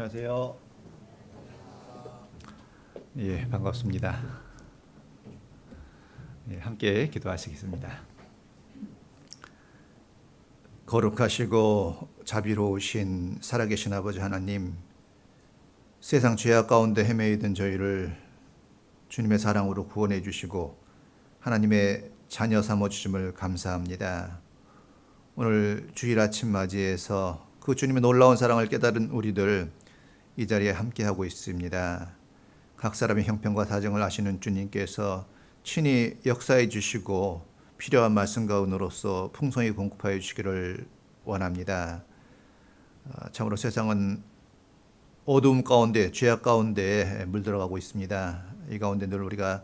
안녕하세요. 예, 반갑습니다. 예, 함께 기도하시겠습니다. 거룩하시고 자비로우신 살아계신 아버지 하나님, 세상 죄악 가운데 헤매이던 저희를 주님의 사랑으로 구원해 주시고 하나님의 자녀 삼아 주심을 감사합니다. 오늘 주일 아침 맞이해서 그 주님의 놀라운 사랑을 깨달은 우리들 이 자리에 함께하고 있습니다. 각 사람의 형편과 사정을 아시는 주님께서 친히 역사해 주시고 필요한 말씀과 은혜로서 풍성히 공급하여 주시기를 원합니다. 참으로 세상은 어두움 가운데, 죄악 가운데 물들어가고 있습니다. 이 가운데 늘 우리가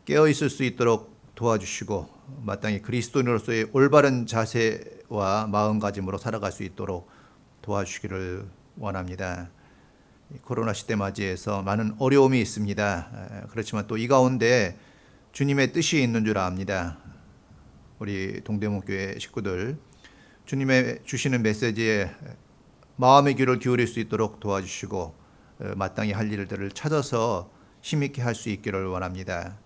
깨어 있을 수 있도록 도와주시고 마땅히 그리스도인으로서의 올바른 자세와 마음가짐으로 살아갈 수 있도록 도와주시기를 원합니다. 코로나 시대 맞이해서 많은 어려움이 있습니다. 그렇지만 또 이 가운데 주님의 뜻이 있는 줄 압니다. 우리 동대문교회 식구들 주님의 주시는 메시지에 마음의 귀를 기울일 수 있도록 도와주시고 마땅히 할 일들을 찾아서 힘있게 할 수 있기를 원합니다.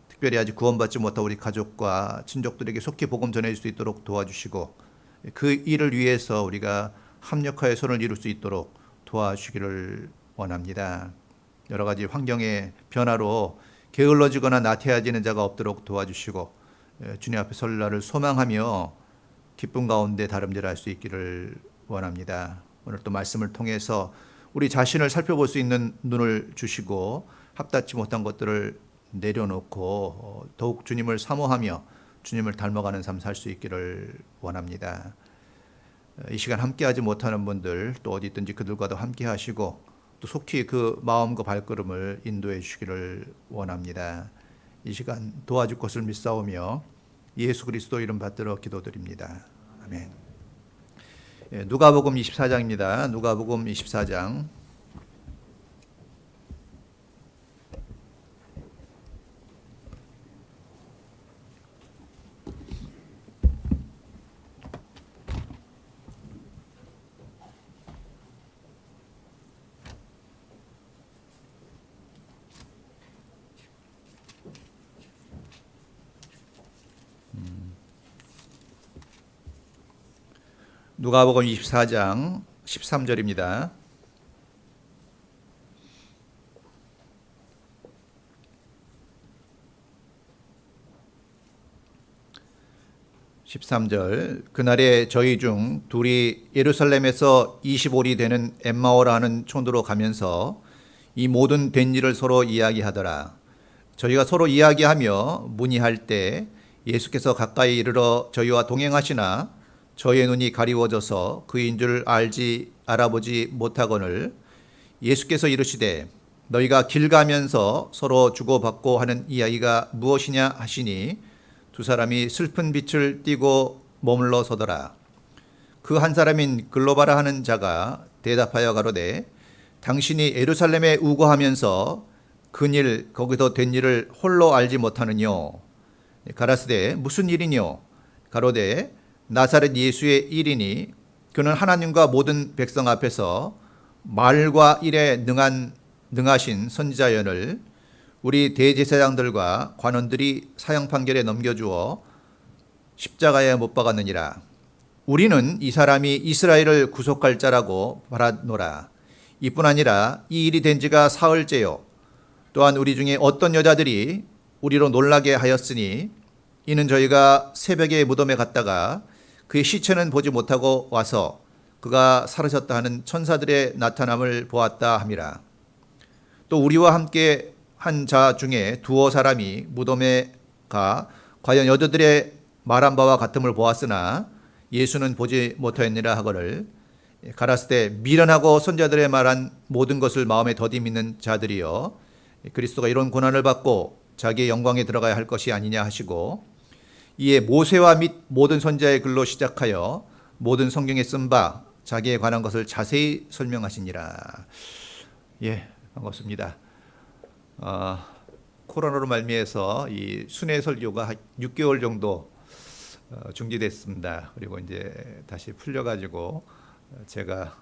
특별히 아직 구원받지 못한 우리 가족과 친족들에게 속히 복음 전해줄 수 있도록 도와주시고 그 일을 위해서 우리가 합력하여 손을 이룰 수 있도록 도와주시기를 원합니다. 여러 가지 환경의 변화로 게을러지거나 나태해지는 자가 없도록 도와주시고 주님 앞에 설 날을 소망하며 기쁨 가운데 다름질할 수 있기를 원합니다. 오늘 또 말씀을 통해서 우리 자신을 살펴볼 수 있는 눈을 주시고 합닿지 못한 것들을 내려놓고 더욱 주님을 사모하며 주님을 닮아가는 삶 살 수 있기를 원합니다. 이 시간 함께하지 못하는 분들 또 어디 있든지 그들과도 함께 하시고 또 속히 그 마음과 발걸음을 인도해 주시기를 원합니다. 이 시간 도와줄 것을 믿사오며 예수 그리스도 이름 받들어 기도드립니다. 아멘. 누가복음 24장입니다. 누가복음 24장. 누가복음 24장 13절입니다. 그날에 저희 중 둘이 예루살렘에서 25리 되는 엠마오라 하는 촌으로 가면서 이 모든 된 일을 서로 이야기하더라. 저희가 서로 이야기하며 문의할 때 예수께서 가까이 이르러 저희와 동행하시나 저희의 눈이 가리워져서 그인 줄 알아보지 못하거늘 예수께서 이르시되 너희가 길 가면서 서로 주고받고 하는 이야기가 무엇이냐 하시니 두 사람이 슬픈 빛을 띠고 머물러 서더라. 그 한 사람인 글로바라 하는 자가 대답하여 가로되 당신이 예루살렘에 우거하면서 그일 거기서 된 일을 홀로 알지 못하느뇨. 가라스되 무슨 일이뇨. 가로되 나사렛 예수의 일이니 그는 하나님과 모든 백성 앞에서 말과 일에 능하신 선지자연을 우리 대제사장들과 관원들이 사형 판결에 넘겨주어 십자가에 못 박았느니라. 우리는 이 사람이 이스라엘을 구속할 자라고 바라노라. 이뿐 아니라 이 일이 된 지가 사흘째요. 또한 우리 중에 어떤 여자들이 우리로 놀라게 하였으니 이는 저희가 새벽에 무덤에 갔다가 그의 시체는 보지 못하고 와서 그가 사라졌다 하는 천사들의 나타남을 보았다 함이라. 또 우리와 함께 한 자 중에 두어 사람이 무덤에 가 과연 여자들의 말한 바와 같음을 보았으나 예수는 보지 못하였느라 하거늘 가라스되 미련하고 선자들의 말한 모든 것을 마음에 더디 믿는 자들이여 그리스도가 이런 고난을 받고 자기의 영광에 들어가야 할 것이 아니냐 하시고 이에 모세와 및 모든 선지자의 글로 시작하여 모든 성경에 쓴 바 자기에 관한 것을 자세히 설명하시니라. 예, 반갑습니다. 코로나로 말미해서 이 순회 설교가 한 6개월 정도 중지됐습니다. 그리고 이제 다시 풀려가지고 제가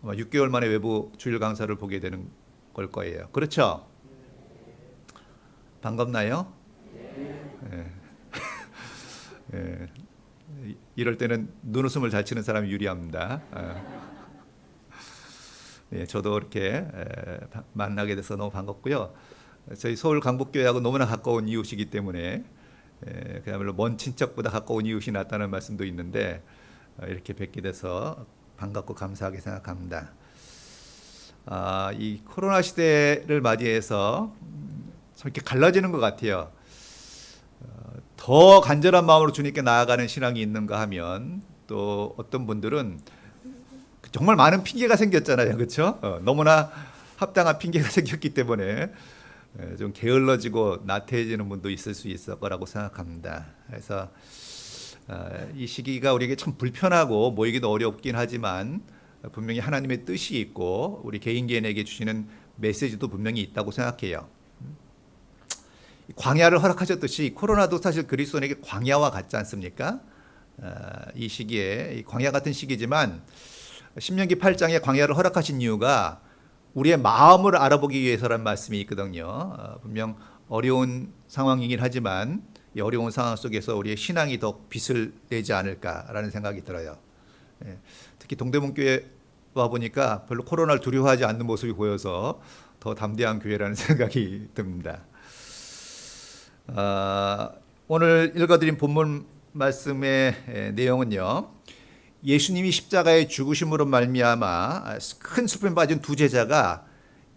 아마 6개월 만에 외부 주일 강사를 보게 되는 걸 거예요. 그렇죠? 반갑나요? 예. 예. 이럴 때는 눈웃음을 잘 치는 사람이 유리합니다. 예, 저도 이렇게 만나게 돼서 너무 반갑고요. 저희 서울 강북교회하고 너무나 가까운 이웃이기 때문에 그야말로 먼 친척보다 가까운 이웃이 낫다는 말씀도 있는데 이렇게 뵙게 돼서 반갑고 감사하게 생각합니다. 이 코로나 시대를 맞이해서 참 이렇게 갈라지는 것 같아요. 더 간절한 마음으로 주님께 나아가는 신앙이 있는가 하면 또 어떤 분들은 정말 많은 핑계가 생겼잖아요. 그렇죠? 너무나 합당한 핑계가 생겼기 때문에 좀 게을러지고 나태해지는 분도 있을 수 있을 거라고 생각합니다. 그래서 이 시기가 우리에게 참 불편하고 모이기도 어렵긴 하지만 분명히 하나님의 뜻이 있고 우리 개인 개인에게 주시는 메시지도 분명히 있다고 생각해요. 광야를 허락하셨듯이 코로나도 사실 그리스도인에게 광야와 같지 않습니까? 이 시기에 이 광야 같은 시기지만 신명기 8장에 광야를 허락하신 이유가 우리의 마음을 알아보기 위해서란 말씀이 있거든요. 분명 어려운 상황이긴 하지만 이 어려운 상황 속에서 우리의 신앙이 더 빛을 내지 않을까라는 생각이 들어요. 특히 동대문교회 와 보니까 별로 코로나를 두려워하지 않는 모습이 보여서 더 담대한 교회라는 생각이 듭니다. 오늘 읽어드린 본문 말씀의 내용은요, 예수님이 십자가에 죽으심으로 말미암아 큰 슬픔에 빠진 두 제자가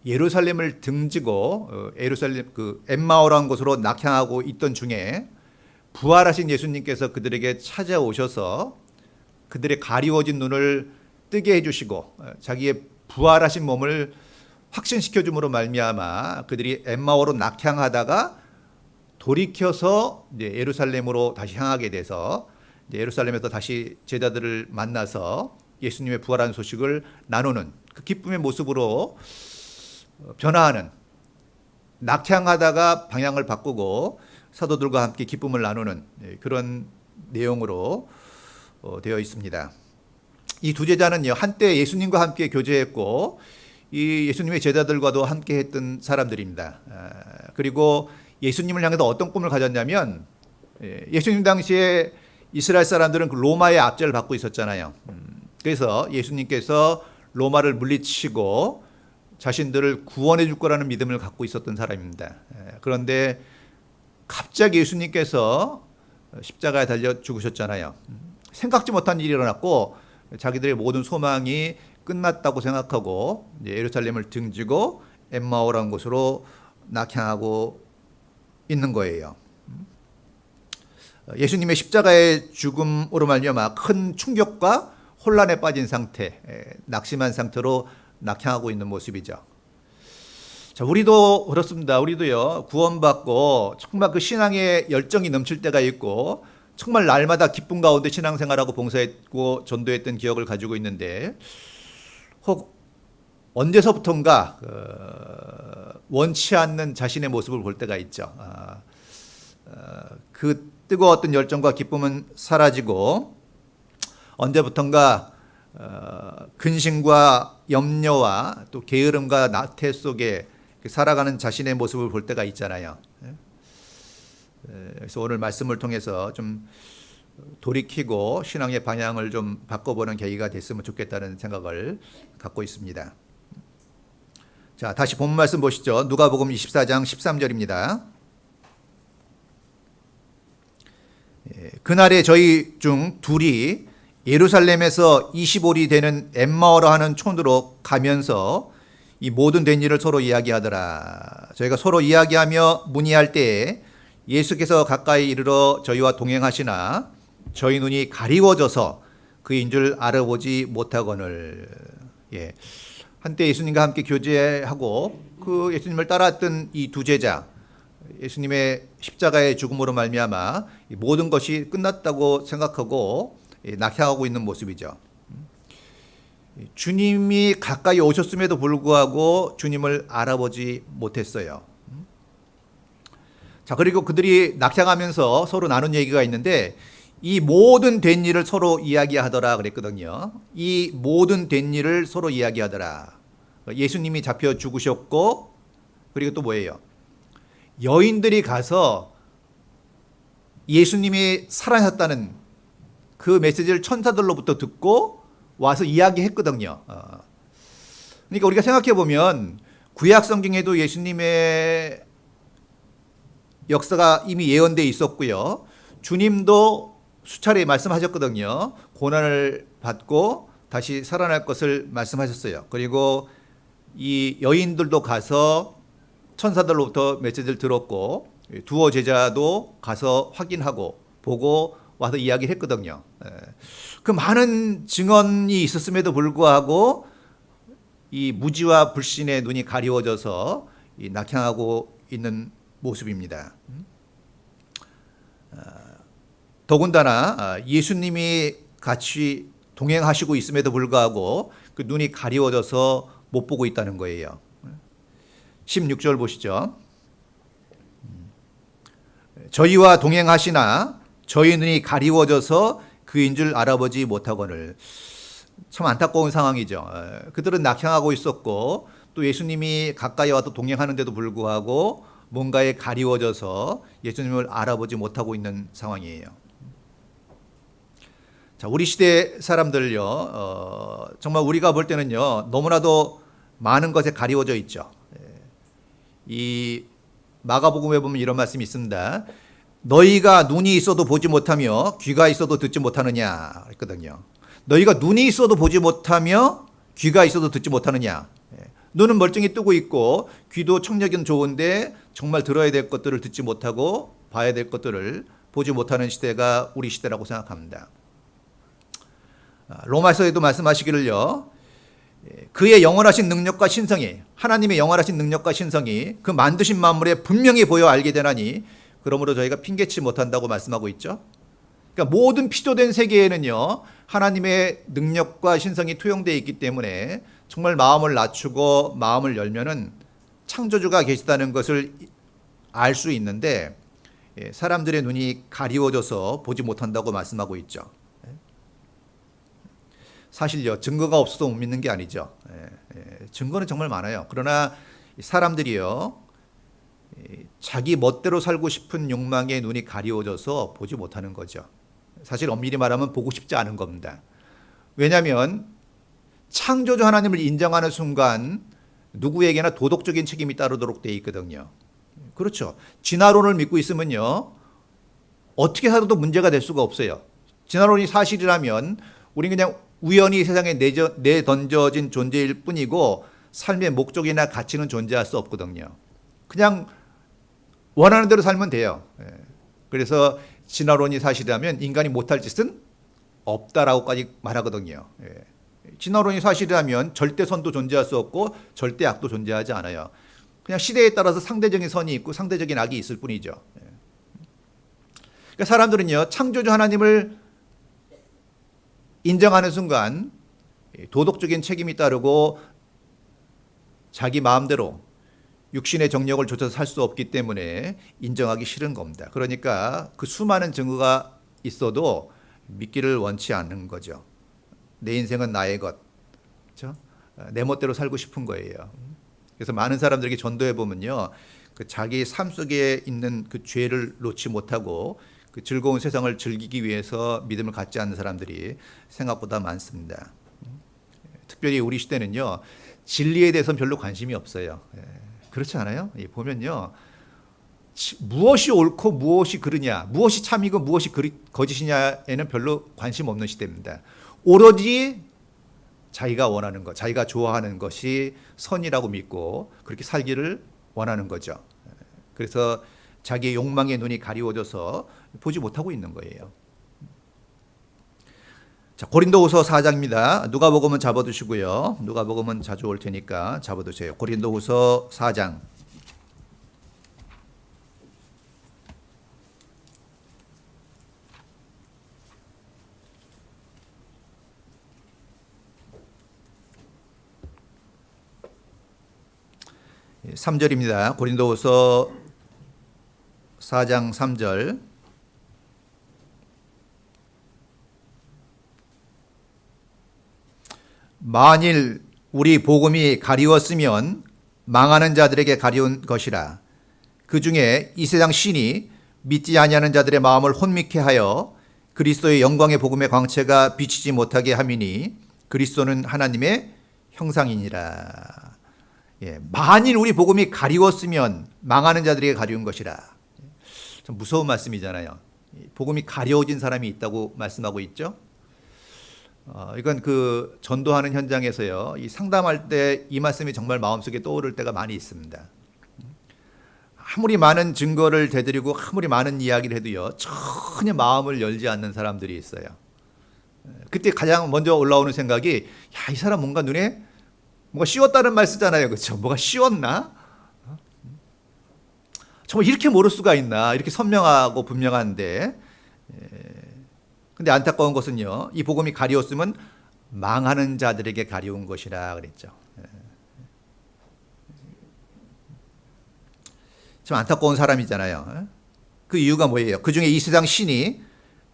예루살렘을 등지고 예루살렘 엠마오라는 곳으로 낙향하고 있던 중에 부활하신 예수님께서 그들에게 찾아오셔서 그들의 가리워진 눈을 뜨게 해주시고 자기의 부활하신 몸을 확신시켜 줌으로 말미암아 그들이 엠마오로 낙향하다가 돌이켜서 이제 예루살렘으로 다시 향하게 돼서 이제 예루살렘에서 다시 제자들을 만나서 예수님의 부활한 소식을 나누는 그 기쁨의 모습으로 변화하는, 낙향하다가 방향을 바꾸고 사도들과 함께 기쁨을 나누는 그런 내용으로 되어 있습니다. 이 두 제자는요, 한때 예수님과 함께 교제했고 이 예수님의 제자들과도 함께 했던 사람들입니다. 그리고 예수님을 향해서 어떤 꿈을 가졌냐면, 예수님 당시에 이스라엘 사람들은 그 로마의 압제를 받고 있었잖아요. 그래서 예수님께서 로마를 물리치고 자신들을 구원해 줄 거라는 믿음을 갖고 있었던 사람입니다. 그런데 갑자기 예수님께서 십자가에 달려 죽으셨잖아요. 생각지 못한 일이 일어났고 자기들의 모든 소망이 끝났다고 생각하고 예루살렘을 등지고 엠마오라는 곳으로 낙향하고 있는 거예요. 예수님의 십자가의 죽음으로 말미암아 큰 충격과 혼란에 빠진 상태, 낙심한 상태로 낙향하고 있는 모습이죠. 자, 우리도 그렇습니다. 우리도요, 구원받고 정말 그 신앙의 열정이 넘칠 때가 있고 정말 날마다 기쁨 가운데 신앙생활하고 봉사했고 전도했던 기억을 가지고 있는데, 혹 언제서부턴가 원치 않는 자신의 모습을 볼 때가 있죠. 그 뜨거웠던 열정과 기쁨은 사라지고 언제부턴가 근심과 염려와 또 게으름과 나태 속에 살아가는 자신의 모습을 볼 때가 있잖아요. 그래서 오늘 말씀을 통해서 좀 돌이키고 신앙의 방향을 좀 바꿔보는 계기가 됐으면 좋겠다는 생각을 갖고 있습니다. 자, 다시 본문 말씀 보시죠. 누가복음 24장 13절입니다. 그날에 저희 중 둘이 예루살렘에서 25리 되는 엠마오라 하는 촌으로 가면서 이 모든 된 일을 서로 이야기하더라. 저희가 서로 이야기하며 문의할 때에 예수께서 가까이 이르러 저희와 동행하시나 저희 눈이 가리워져서 그인 줄 알아보지 못하거늘. 한때 예수님과 함께 교제하고 그 예수님을 따랐던 이 두 제자, 예수님의 십자가의 죽음으로 말미암아 모든 것이 끝났다고 생각하고 낙향하고 있는 모습이죠. 주님이 가까이 오셨음에도 불구하고 주님을 알아보지 못했어요. 자, 그리고 그들이 낙향하면서 서로 나눈 얘기가 있는데, 이 모든 된 일을 서로 이야기하더라 그랬거든요. 이 모든 된 일을 서로 이야기하더라. 예수님이 잡혀 죽으셨고, 그리고 또 뭐예요? 여인들이 가서 예수님이 살아났다는 그 메시지를 천사들로부터 듣고 와서 이야기했거든요. 그러니까 우리가 생각해 보면 구약 성경에도 예수님의 역사가 이미 예언되어 있었고요. 주님도 수차례 말씀하셨거든요. 고난을 받고 다시 살아날 것을 말씀하셨어요. 그리고 이 여인들도 가서 천사들로부터 메시지를 들었고, 두어 제자도 가서 확인하고 보고 와서 이야기를 했거든요. 그 많은 증언이 있었음에도 불구하고 이 무지와 불신의 눈이 가리워져서 이 낙향하고 있는 모습입니다. 더군다나 예수님이 같이 동행하시고 있음에도 불구하고 그 눈이 가리워져서 못 보고 있다는 거예요. 16절 보시죠. 저희와 동행하시나 저희 눈이 가리워져서 그인 줄 알아보지 못하거늘. 참 안타까운 상황이죠. 그들은 낙향하고 있었고 또 예수님이 가까이 와서 동행하는데도 불구하고 뭔가에 가리워져서 예수님을 알아보지 못하고 있는 상황이에요. 자, 우리 시대 사람들요, 정말 우리가 볼 때는요, 너무나도 많은 것에 가리워져 있죠. 이 마가복음에 보면 이런 말씀이 있습니다. 너희가 눈이 있어도 보지 못하며 귀가 있어도 듣지 못하느냐 했거든요. 너희가 눈이 있어도 보지 못하며 귀가 있어도 듣지 못하느냐. 눈은 멀쩡히 뜨고 있고 귀도 청력은 좋은데 정말 들어야 될 것들을 듣지 못하고 봐야 될 것들을 보지 못하는 시대가 우리 시대라고 생각합니다. 로마서에도 말씀하시기를요, 그의 영원하신 능력과 신성이, 하나님의 영원하신 능력과 신성이 그 만드신 만물에 분명히 보여 알게 되나니 그러므로 저희가 핑계치 못한다고 말씀하고 있죠. 그러니까 모든 피조된 세계에는요, 하나님의 능력과 신성이 투영되어 있기 때문에 정말 마음을 낮추고 마음을 열면은 창조주가 계시다는 것을 알 수 있는데, 사람들의 눈이 가리워져서 보지 못한다고 말씀하고 있죠. 사실요, 증거가 없어서 못 믿는 게 아니죠. 증거는 정말 많아요. 그러나 사람들이요, 자기 멋대로 살고 싶은 욕망에 눈이 가리워져서 보지 못하는 거죠. 사실 엄밀히 말하면 보고 싶지 않은 겁니다. 왜냐하면 창조주 하나님을 인정하는 순간 누구에게나 도덕적인 책임이 따르도록 되어 있거든요. 그렇죠. 진화론을 믿고 있으면요, 어떻게 살아도 문제가 될 수가 없어요. 진화론이 사실이라면 우리는 그냥 우연히 세상에 내던져진 존재일 뿐이고 삶의 목적이나 가치는 존재할 수 없거든요. 그냥 원하는 대로 살면 돼요. 그래서 진화론이 사실이라면 인간이 못할 짓은 없다라고까지 말하거든요. 진화론이 사실이라면 절대 선도 존재할 수 없고 절대 악도 존재하지 않아요. 그냥 시대에 따라서 상대적인 선이 있고 상대적인 악이 있을 뿐이죠. 그러니까 사람들은요, 창조주 하나님을 인정하는 순간 도덕적인 책임이 따르고 자기 마음대로 육신의 정력을 좇아서 살 수 없기 때문에 인정하기 싫은 겁니다. 그러니까 그 수많은 증거가 있어도 믿기를 원치 않는 거죠. 내 인생은 나의 것, 그렇죠? 내 멋대로 살고 싶은 거예요. 그래서 많은 사람들에게 전도해 보면요, 그 자기 삶 속에 있는 그 죄를 놓지 못하고 그 즐거운 세상을 즐기기 위해서 믿음을 갖지 않는 사람들이 생각보다 많습니다. 특별히 우리 시대는요, 진리에 대해서는 별로 관심이 없어요. 그렇지 않아요? 보면요, 무엇이 옳고 무엇이 그르냐, 무엇이 참이고 무엇이 거짓이냐에는 별로 관심 없는 시대입니다. 오로지 자기가 원하는 것, 자기가 좋아하는 것이 선이라고 믿고 그렇게 살기를 원하는 거죠. 그래서 자기의 욕망의 눈이 가리워져서 보지 못하고 있는 거예요. 자, 고린도후서 4장입니다. 누가복음은 잡아두시고요. 누가복음은 자주 올 테니까 잡아두세요. 고린도후서 4장. 예, 3절입니다. 고린도후서 4장 3절. 만일 우리 복음이 가리웠으면 망하는 자들에게 가리운 것이라. 그 중에 이 세상 신이 믿지 아니하는 자들의 마음을 혼미케 하여 그리스도의 영광의 복음의 광채가 비치지 못하게 함이니 그리스도는 하나님의 형상이니라. 예, 만일 우리 복음이 가리웠으면 망하는 자들에게 가리운 것이라. 좀 무서운 말씀이잖아요. 복음이 가려워진 사람이 있다고 말씀하고 있죠. 이건 그 전도하는 현장에서요, 이 상담할 때 이 말씀이 정말 마음속에 떠오를 때가 많이 있습니다. 아무리 많은 증거를 대드리고 아무리 많은 이야기를 해도요, 전혀 마음을 열지 않는 사람들이 있어요. 그때 가장 먼저 올라오는 생각이, 야, 이 사람 뭔가 눈에 뭐가 씌웠다는 말 쓰잖아요. 그렇죠? 뭐가 씌웠나? 정말 이렇게 모를 수가 있나? 이렇게 선명하고 분명한데, 근데 안타까운 것은요, 이 복음이 가리웠으면 망하는 자들에게 가리운 것이라 그랬죠. 참 안타까운 사람이잖아요. 그 이유가 뭐예요? 그 중에 이 세상 신이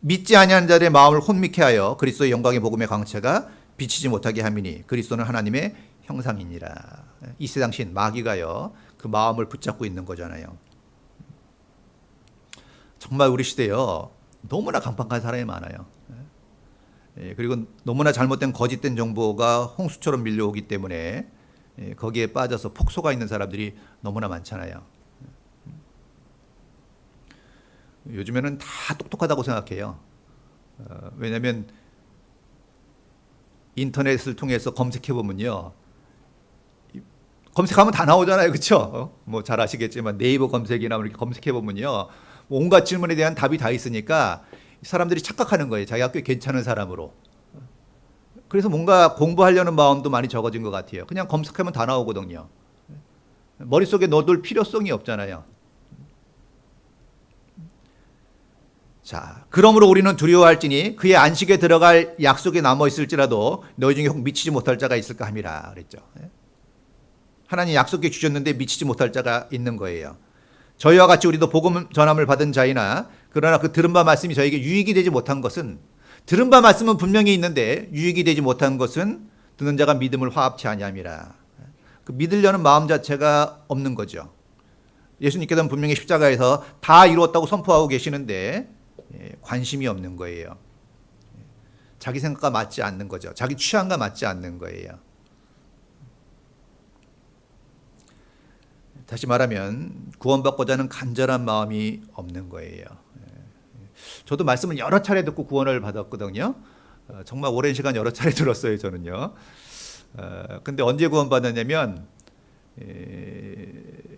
믿지 아니하는 자들의 마음을 혼미케 하여 그리스도의 영광의 복음의 광채가 비치지 못하게 함이니 그리스도는 하나님의 형상이니라. 이 세상 신 마귀가요, 그 마음을 붙잡고 있는 거잖아요. 정말 우리 시대요, 너무나 강팍한 사람이 많아요. 그리고 너무나 잘못된 거짓된 정보가 홍수처럼 밀려오기 때문에 거기에 빠져서 폭소가 있는 사람들이 너무나 많잖아요. 요즘에는 다 똑똑하다고 생각해요. 왜냐하면 인터넷을 통해서 검색해보면요, 검색하면 다 나오잖아요. 그렇죠? 뭐 잘 아시겠지만 네이버 검색이나 이렇게 검색해보면요, 온갖 질문에 대한 답이 다 있으니까 사람들이 착각하는 거예요. 자기 학교에 괜찮은 사람으로. 그래서 뭔가 공부하려는 마음도 많이 적어진 것 같아요. 그냥 검색하면 다 나오거든요. 머릿속에 넣어둘 필요성이 없잖아요. 자, 그러므로 우리는 두려워할지니 그의 안식에 들어갈 약속에 남아 있을지라도 너희 중에 혹 미치지 못할 자가 있을까 함이라 그랬죠. 하나님 약속해 주셨는데 미치지 못할 자가 있는 거예요. 저희와 같이 우리도 복음 전함을 받은 자이나 그러나 그 들은 바 말씀이 저에게 유익이 되지 못한 것은, 들은 바 말씀은 분명히 있는데 유익이 되지 못한 것은 듣는 자가 믿음을 화합치 아니함이라. 그 믿으려는 마음 자체가 없는 거죠. 예수님께서는 분명히 십자가에서 다 이루었다고 선포하고 계시는데 관심이 없는 거예요. 자기 생각과 맞지 않는 거죠. 자기 취향과 맞지 않는 거예요. 다시 말하면 구원받고자 하는 간절한 마음이 없는 거예요. 저도 말씀을 여러 차례 듣고 구원을 받았거든요. 정말 오랜 시간 여러 차례 들었어요, 저는요. 근데 언제 구원받았냐면,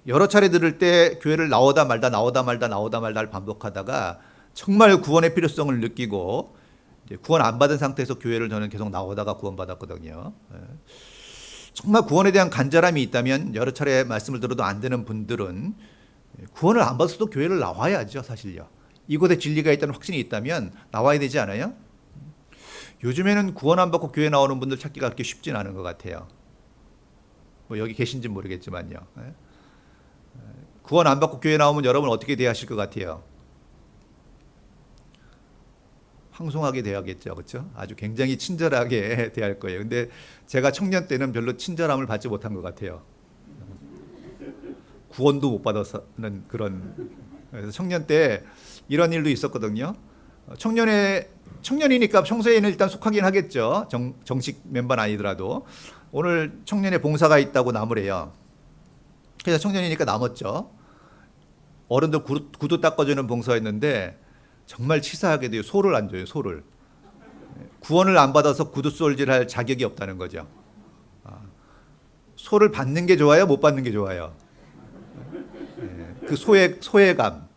여러 차례 들을 때 교회를 나오다 말다를 반복하다가 정말 구원의 필요성을 느끼고 구원 안 받은 상태에서 교회를 저는 계속 나오다가 구원받았거든요. 정말 구원에 대한 간절함이 있다면 여러 차례 말씀을 들어도 안 되는 분들은 구원을 안 받아서도 교회를 나와야죠, 사실요. 이곳에 진리가 있다는 확신이 있다면 나와야 되지 않아요? 요즘에는 구원 안 받고 교회 나오는 분들 찾기가 그렇게 쉽진 않은 것 같아요. 뭐 여기 계신지 모르겠지만요. 구원 안 받고 교회 나오면 여러분 어떻게 대하실 것 같아요? 황송하게 대하겠죠, 그렇죠? 아주 굉장히 친절하게 대할 거예요. 근데 제가 청년 때는 별로 친절함을 받지 못한 것 같아요. 구원도 못 받아서는 그런. 그래서 청년 때 이런 일도 있었거든요. 청년이니까 평소에는 일단 속하긴 하겠죠. 정식 멤버는 아니더라도. 오늘 청년의 봉사가 있다고 나무래요. 그래서 청년이니까 남았죠. 어른들 구두 닦아주는 봉사였는데 정말 치사하게도 소를 안 줘요, 소를. 구원을 안 받아서 구두 쏠질할 자격이 없다는 거죠. 소를 받는 게 좋아요, 못 받는 게 좋아요? 그 소외감.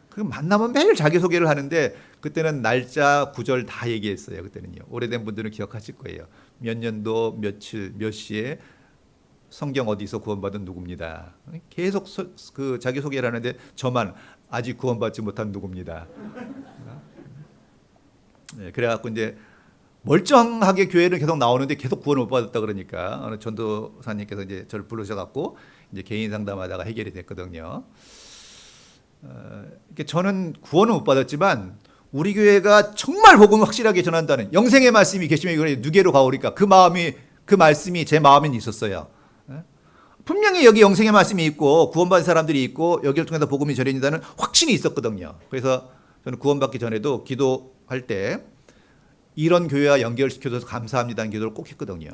그 만나면 매일 자기소개를 하는데 그때는 날짜, 구절 다 얘기했어요. 그때는요. 오래된 분들은 기억하실 거예요. 몇 년도, 며칠, 몇 시에 성경 어디서 구원받은 누구입니다. 계속 그 자기소개를 하는데 저만 아직 구원받지 못한 누구입니다. 그래갖고 이제 멀쩡하게 교회를 계속 나오는데 계속 구원을 못 받았다 그러니까 어느 전도사님께서 이제 저를 부르셔갖고 이제 개인 상담하다가 해결이 됐거든요. 저는 구원을 못 받았지만 우리 교회가 정말 복음을 확실하게 전한다는 영생의 말씀이 계시면 이걸 누게로 가오리까 그 말씀이 제 마음에 있었어요. 분명히 여기 영생의 말씀이 있고 구원받은 사람들이 있고 여기를 통해서 복음이 전해진다는 확신이 있었거든요. 그래서 저는 구원받기 전에도 기도할 때 이런 교회와 연결시켜줘서 감사합니다는 기도를 꼭 했거든요.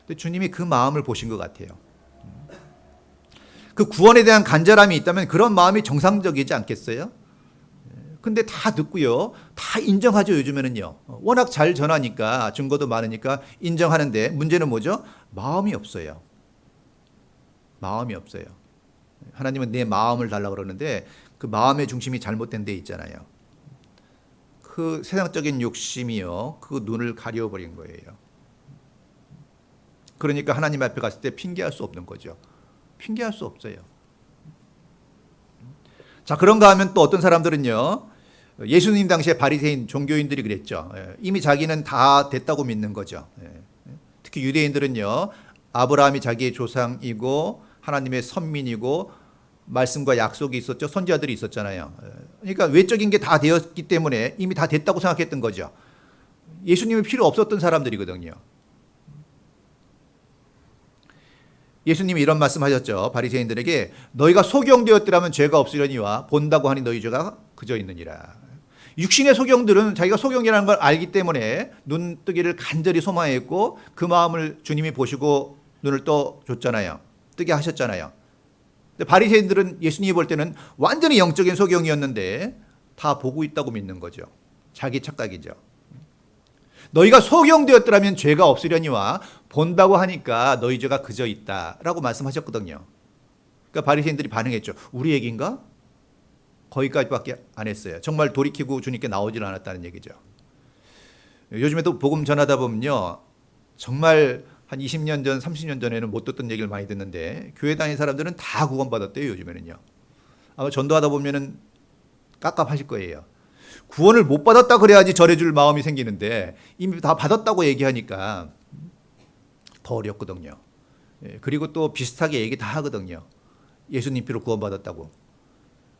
근데 주님이 그 마음을 보신 것 같아요. 그 구원에 대한 간절함이 있다면 그런 마음이 정상적이지 않겠어요? 근데 다 듣고요. 다 인정하죠, 요즘에는요. 워낙 잘 전하니까, 증거도 많으니까 인정하는데 문제는 뭐죠? 마음이 없어요. 마음이 없어요. 하나님은 내 마음을 달라고 그러는데 그 마음의 중심이 잘못된 데 있잖아요. 그 세상적인 욕심이요. 그 눈을 가려버린 거예요. 그러니까 하나님 앞에 갔을 때 핑계할 수 없는 거죠. 핑계할 수 없어요. 자, 그런가 하면 또 어떤 사람들은요. 예수님 당시에 바리새인 종교인들이 그랬죠. 이미 자기는 다 됐다고 믿는 거죠. 특히 유대인들은요. 아브라함이 자기의 조상이고 하나님의 선민이고 말씀과 약속이 있었죠. 선지자들이 있었잖아요. 그러니까 외적인 게 다 되었기 때문에 이미 다 됐다고 생각했던 거죠. 예수님이 필요 없었던 사람들이거든요. 예수님이 이런 말씀하셨죠. 바리새인들에게 너희가 소경되었더라면 죄가 없으려니와 본다고 하니 너희 죄가 그저 있느니라. 육신의 소경들은 자기가 소경이라는 걸 알기 때문에 눈뜨기를 간절히 소망했고 그 마음을 주님이 보시고 눈을 떠줬잖아요. 뜨게 하셨잖아요. 근데 바리새인들은 예수님이 볼 때는 완전히 영적인 소경이었는데 다 보고 있다고 믿는 거죠. 자기 착각이죠. 너희가 소경되었더라면 죄가 없으려니와 본다고 하니까 너희 죄가 그저 있다라고 말씀하셨거든요. 그러니까 바리새인들이 반응했죠. 우리 얘기인가? 거기까지밖에 안 했어요. 정말 돌이키고 주님께 나오질 않았다는 얘기죠. 요즘에도 복음 전하다 보면요. 정말 한 20년 전, 30년 전에는 못 듣던 얘기를 많이 듣는데 교회 다니는 사람들은 다 구원받았대요. 요즘에는요. 아마 전도하다 보면은 깝깝하실 거예요. 구원을 못 받았다 그래야지 절해줄 마음이 생기는데 이미 다 받았다고 얘기하니까 더 어렵거든요. 그리고 또 비슷하게 얘기 다 하거든요. 예수님 피로 구원받았다고.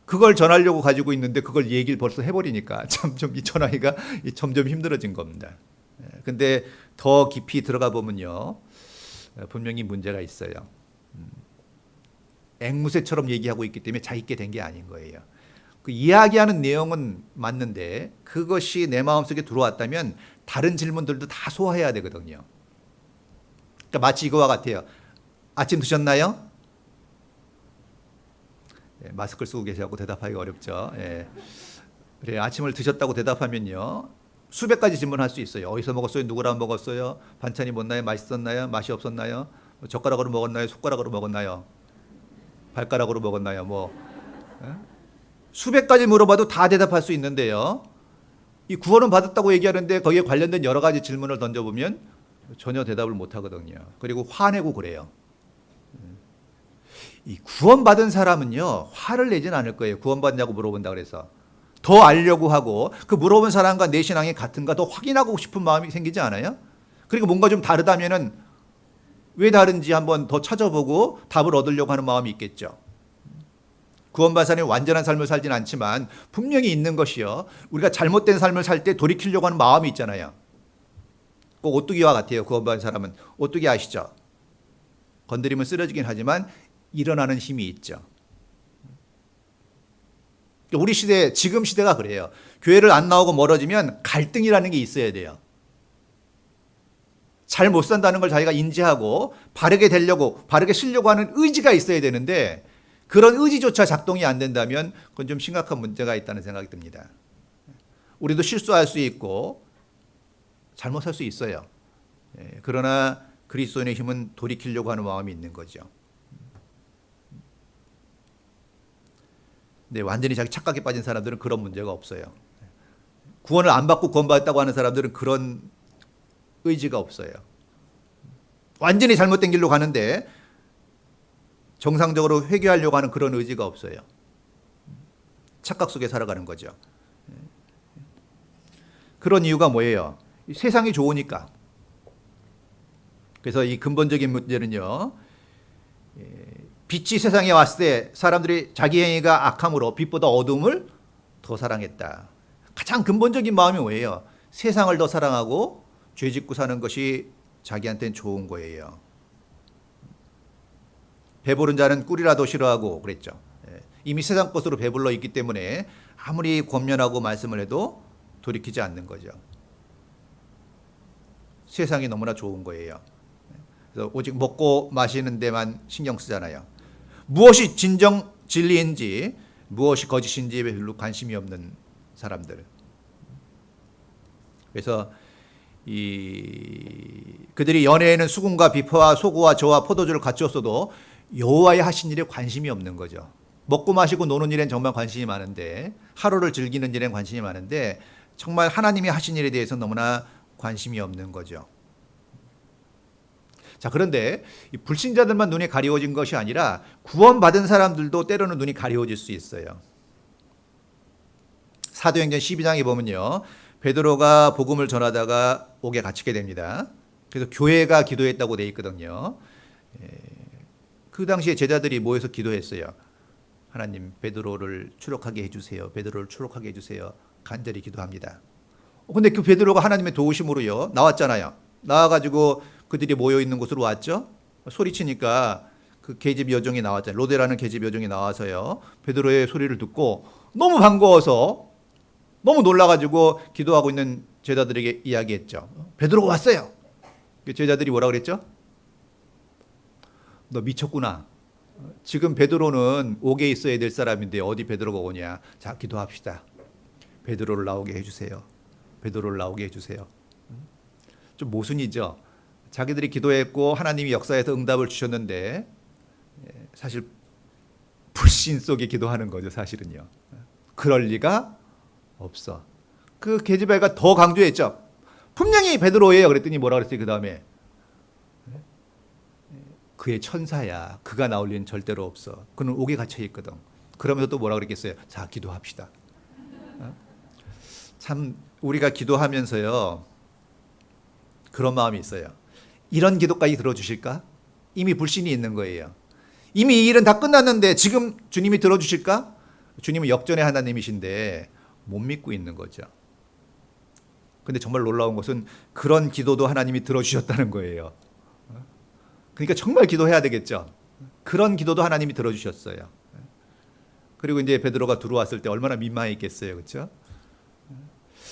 그걸 전하려고 가지고 있는데 그걸 얘기를 벌써 해버리니까 점점 이 전하기가 점점 힘들어진 겁니다. 근데 더 깊이 들어가 보면요. 분명히 문제가 있어요. 앵무새처럼 얘기하고 있기 때문에 잘 있게 된 게 아닌 거예요. 그 이야기하는 내용은 맞는데 그것이 내 마음속에 들어왔다면 다른 질문들도 다 소화해야 되거든요. 그러니까 마치 이거와 같아요. 아침 드셨나요? 마스크를 쓰고 계셔서 대답하기가 어렵죠. 그래, 아침을 드셨다고 대답하면요. 수백 가지 질문할 수 있어요. 어디서 먹었어요? 누구랑 먹었어요? 반찬이 뭐나요? 맛있었나요? 맛이 없었나요? 젓가락으로 먹었나요? 손가락으로 먹었나요? 발가락으로 먹었나요? 수백 가지 물어봐도 다 대답할 수 있는데요. 이 구원은 받았다고 얘기하는데 거기에 관련된 여러 가지 질문을 던져보면 전혀 대답을 못 하거든요. 그리고 화내고 그래요. 이 구원받은 사람은요, 화를 내진 않을 거예요. 구원받냐고 물어본다 그래서. 더 알려고 하고 그 물어본 사람과 내 신앙이 같은가 더 확인하고 싶은 마음이 생기지 않아요? 그리고 뭔가 좀 다르다면은 왜 다른지 한번 더 찾아보고 답을 얻으려고 하는 마음이 있겠죠. 구원받은 사람이 완전한 삶을 살진 않지만 분명히 있는 것이요. 우리가 잘못된 삶을 살 때 돌이키려고 하는 마음이 있잖아요. 꼭 오뚜기와 같아요. 구원받은 사람은. 오뚜기 아시죠? 건드리면 쓰러지긴 하지만 일어나는 힘이 있죠. 우리 시대, 지금 시대가 그래요. 교회를 안 나오고 멀어지면 갈등이라는 게 있어야 돼요. 잘 못 산다는 걸 자기가 인지하고 바르게 되려고, 바르게 쓰려고 하는 의지가 있어야 되는데 그런 의지조차 작동이 안 된다면 그건 좀 심각한 문제가 있다는 생각이 듭니다. 우리도 실수할 수 있고 잘못할 수 있어요. 그러나 그리스도인의 힘은 돌이키려고 하는 마음이 있는 거죠. 근데 완전히 자기 착각에 빠진 사람들은 그런 문제가 없어요. 구원을 안 받고 구원받았다고 하는 사람들은 그런 의지가 없어요. 완전히 잘못된 길로 가는데 정상적으로 회개하려고 하는 그런 의지가 없어요. 착각 속에 살아가는 거죠. 그런 이유가 뭐예요? 세상이 좋으니까. 그래서 이 근본적인 문제는요. 빛이 세상에 왔을 때 사람들이 자기 행위가 악함으로 빛보다 어둠을 더 사랑했다. 가장 근본적인 마음이 뭐예요? 세상을 더 사랑하고 죄 짓고 사는 것이 자기한테는 좋은 거예요. 배부른 자는 꿀이라도 싫어하고 그랬죠. 이미 세상 것으로 배불러 있기 때문에 아무리 권면하고 말씀을 해도 돌이키지 않는 거죠. 세상이 너무나 좋은 거예요. 그래서 오직 먹고 마시는 데만 신경 쓰잖아요. 무엇이 진정 진리인지 무엇이 거짓인지에 별로 관심이 없는 사람들. 그래서 그들이 연애에는 수금과 비파와 소고와 저와 포도주를 갖추었어도 여호와의 하신 일에 관심이 없는 거죠. 먹고 마시고 노는 일엔 정말 관심이 많은데, 하루를 즐기는 일엔 관심이 많은데 정말 하나님이 하신 일에 대해서 너무나 관심이 없는 거죠. 자, 그런데 이 불신자들만 눈이 가리워진 것이 아니라 구원받은 사람들도 때로는 눈이 가리워질 수 있어요. 사도행전 12장에 보면요, 베드로가 복음을 전하다가 옥에 갇히게 됩니다. 그래서 교회가 기도했다고 돼 있거든요. 그 당시에 제자들이 모여서 기도했어요. 하나님, 베드로를 추록하게 해주세요. 베드로를 추록하게 해주세요. 간절히 기도합니다. 근데 그 베드로가 하나님의 도우심으로요, 나왔잖아요. 나와가지고 그들이 모여 있는 곳으로 왔죠. 소리치니까 그 계집 여종이 나왔잖아요. 로데라는 계집 여종이 나와서요, 베드로의 소리를 듣고 너무 반가워서 너무 놀라가지고 기도하고 있는 제자들에게 이야기했죠. 베드로가 왔어요. 제자들이 뭐라 그랬죠? 너 미쳤구나. 지금 베드로는 옥에 있어야 될 사람인데 어디 베드로가 오냐. 자, 기도합시다. 베드로를 나오게 해주세요. 베드로를 나오게 해주세요. 좀 모순이죠. 자기들이 기도했고 하나님이 역사에서 응답을 주셨는데 사실 불신 속에 기도하는 거죠, 사실은요. 그럴 리가 없어. 그 계집애가 더 강조했죠. 분명히 베드로예요. 그랬더니 뭐라 그랬어요? 그 다음에 그의 천사야. 그가 나올 리는 절대로 없어. 그는 옥에 갇혀 있거든. 그러면서 또 뭐라 그랬겠어요? 자, 기도합시다. 참 우리가 기도하면서요, 그런 마음이 있어요. 이런 기도까지 들어주실까? 이미 불신이 있는 거예요. 이미 이 일은 다 끝났는데 지금 주님이 들어주실까? 주님은 역전의 하나님이신데 못 믿고 있는 거죠. 근데 정말 놀라운 것은 그런 기도도 하나님이 들어주셨다는 거예요. 그러니까 정말 기도해야 되겠죠. 그런 기도도 하나님이 들어주셨어요. 그리고 이제 베드로가 들어왔을 때 얼마나 민망했겠어요. 그렇죠?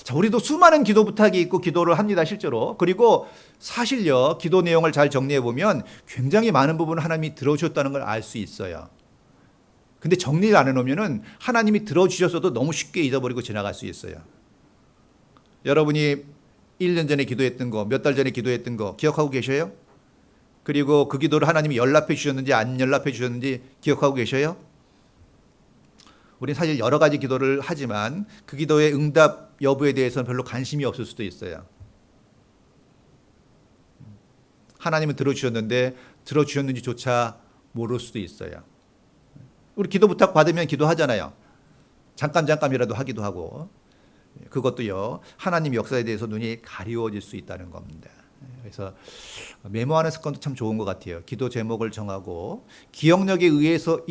자, 우리도 수많은 기도 부탁이 있고 기도를 합니다, 실제로. 그리고 사실요, 기도 내용을 잘 정리해 보면 굉장히 많은 부분을 하나님이 들어주셨다는 걸 알 수 있어요. 근데 정리를 안 해놓으면은 하나님이 들어주셨어도 너무 쉽게 잊어버리고 지나갈 수 있어요. 여러분이 1년 전에 기도했던 거, 몇 달 전에 기도했던 거 기억하고 계셔요? 그리고 그 기도를 하나님이 연락해 주셨는지 안 연락해 주셨는지 기억하고 계셔요? 우리는 사실 여러 가지 기도를 하지만 그 기도의 응답 여부에 대해서는 별로 관심이 없을 수도 있어요. 하나님은 들어주셨는데 들어주셨는지조차 모를 수도 있어요. 우리 기도 부탁 받으면 기도하잖아요. 잠깐이라도 하기도 하고. 그것도요, 하나님 역사에 대해서 눈이 가리워질 수 있다는 겁니다. 그래서 메모하는 습관도 참 좋은 것 같아요. 기도 제목을 정하고 기억력에 의지해서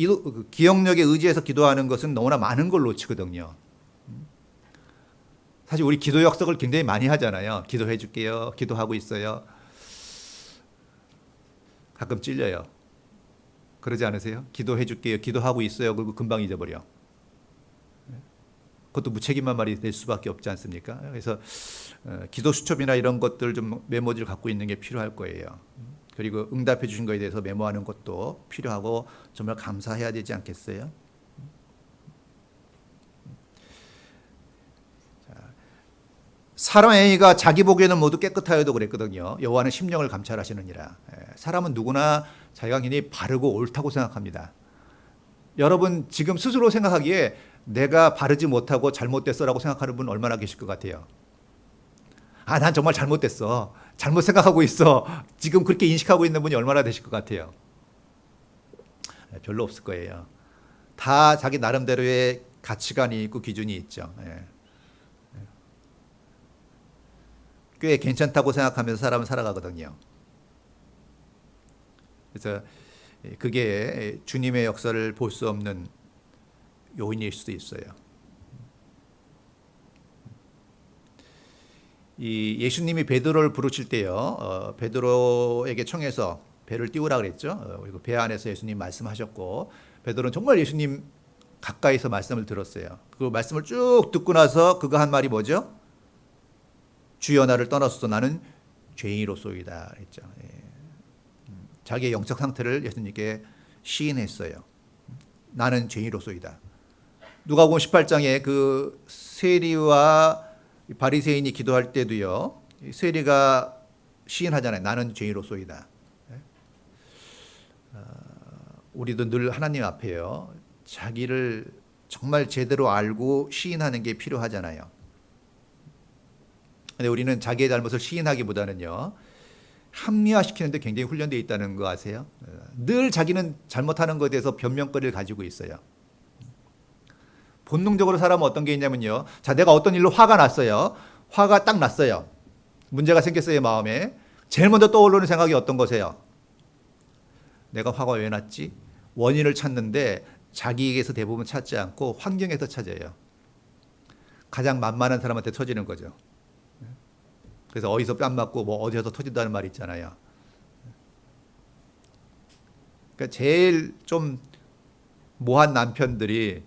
기도하는 것은 너무나 많은 걸 놓치거든요. 사실 우리 기도 약속을 굉장히 많이 하잖아요. 기도해 줄게요. 기도하고 있어요. 가끔 찔려요. 그러지 않으세요? 기도해 줄게요. 기도하고 있어요. 그리고 금방 잊어버려. 그것도 무책임한 말이 될 수밖에 없지 않습니까? 그래서 기도 수첩이나 이런 것들 좀 메모지를 갖고 있는 게 필요할 거예요. 그리고 응답해 주신 것에 대해서 메모하는 것도 필요하고 정말 감사해야 되지 않겠어요? 사람 A가 자기 보기에는 모두 깨끗하여도 그랬거든요. 여호와는 심령을 감찰하시느니라. 사람은 누구나 자기가 굉장히 바르고 옳다고 생각합니다. 여러분 지금 스스로 생각하기에 내가 바르지 못하고 잘못됐어라고 생각하는 분 얼마나 계실 것 같아요? 아, 난 정말 잘못됐어. 잘못 생각하고 있어. 지금 그렇게 인식하고 있는 분이 얼마나 되실 것 같아요? 별로 없을 거예요. 다 자기 나름대로의 가치관이 있고 기준이 있죠. 꽤 괜찮다고 생각하면서 사람은 살아가거든요. 그래서 그게 주님의 역사를 볼 수 없는 요인일 수도 있어요. 이 예수님이 베드로를 부르실 때요, 베드로에게 청해서 배를 띄우라 그랬죠. 그리고 배 안에서 예수님 말씀하셨고, 베드로는 정말 예수님 가까이서 말씀을 들었어요. 그 말씀을 쭉 듣고 나서 그거 한 말이 뭐죠? 주여 나를 떠나소서 나는 죄인으로소이다 그랬죠. 예. 자기의 영적 상태를 예수님께 시인했어요. 나는 죄인으로소이다. 누가복음 18장에 그 세리와 바리새인이 기도할 때도요, 세리가 시인하잖아요. 나는 죄인으로소이다. 우리도 늘 하나님 앞에요, 자기를 정말 제대로 알고 시인하는 게 필요하잖아요. 근데 우리는 자기의 잘못을 시인하기보다는요, 합리화시키는데 굉장히 훈련되어 있다는 거 아세요? 늘 자기는 잘못하는 것에 대해서 변명거리를 가지고 있어요. 본능적으로 사람은 어떤 게 있냐면요, 자, 내가 어떤 일로 화가 났어요. 화가 딱 났어요. 문제가 생겼어요, 마음에. 제일 먼저 떠오르는 생각이 어떤 거세요? 내가 화가 왜 났지? 원인을 찾는데 자기에게서 대부분 찾지 않고 환경에서 찾아요. 가장 만만한 사람한테 터지는 거죠. 그래서 어디서 뺨 맞고 뭐 어디서 터진다는 말이 있잖아요. 그러니까 제일 좀 모한 남편들이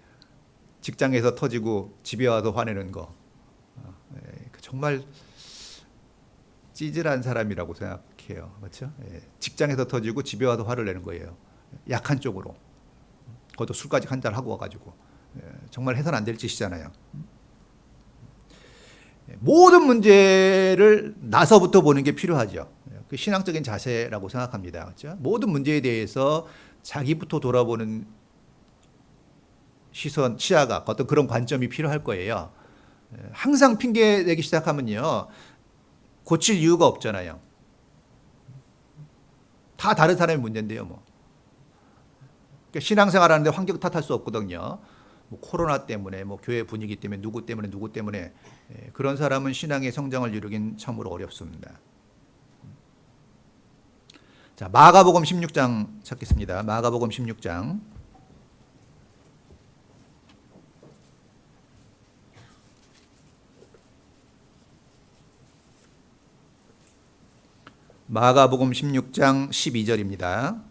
직장에서 터지고 집에 와서 화내는 거, 정말 찌질한 사람이라고 생각해요. 그렇죠? 직장에서 터지고 집에 와서 화를 내는 거예요. 약한 쪽으로. 그것도 술까지 한잔 하고 와가지고. 정말 해서는 안 될 짓이잖아요. 모든 문제를 나서부터 보는 게 필요하죠. 그 신앙적인 자세라고 생각합니다. 그렇죠? 모든 문제에 대해서 자기부터 돌아보는 시선, 시야가 어떤 그런 관점이 필요할 거예요. 항상 핑계 내기 시작하면요, 고칠 이유가 없잖아요. 다 다른 사람의 문제인데요, 뭐. 그러니까 신앙생활 하는데 환경 탓할 수 없거든요. 뭐 코로나 때문에, 뭐 교회 분위기 때문에, 누구 때문에, 그런 사람은 신앙의 성장을 이루긴 참으로 어렵습니다. 자, 마가복음 16장 찾겠습니다. 마가복음 16장. 마가복음 16장 12절입니다.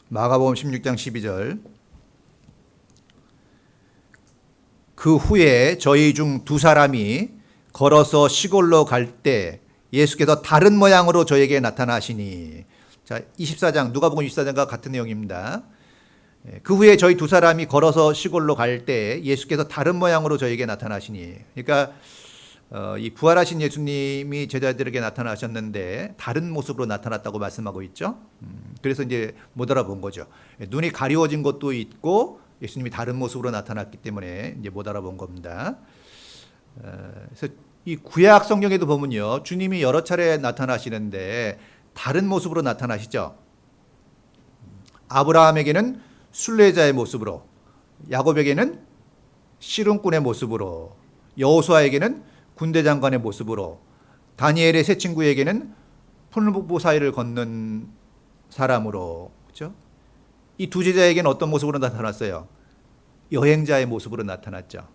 마가복음 16장 12절. 그 후에 저희 중 두 사람이 걸어서 시골로 갈 때 예수께서 다른 모양으로 저에게 나타나시니. 자, 24장, 누가복음 24장과 같은 내용입니다. 그 후에 저희 두 사람이 걸어서 시골로 갈 때 예수께서 다른 모양으로 저에게 나타나시니. 그러니까 이 부활하신 예수님이 제자들에게 나타나셨는데 다른 모습으로 나타났다고 말씀하고 있죠. 그래서 이제 못 알아본 거죠. 눈이 가리워진 것도 있고 예수님이 다른 모습으로 나타났기 때문에 이제 못 알아본 겁니다. 그래서 이 구약 성경에도 보면요, 주님이 여러 차례 나타나시는데 다른 모습으로 나타나시죠. 아브라함에게는 순례자의 모습으로, 야곱에게는 씨름꾼의 모습으로, 여호수아에게는 군대 장관의 모습으로, 다니엘의 세 친구에게는 풀무불 사이를 걷는 사람으로, 그렇죠? 이 두 제자에게는 어떤 모습으로 나타났어요? 여행자의 모습으로 나타났죠.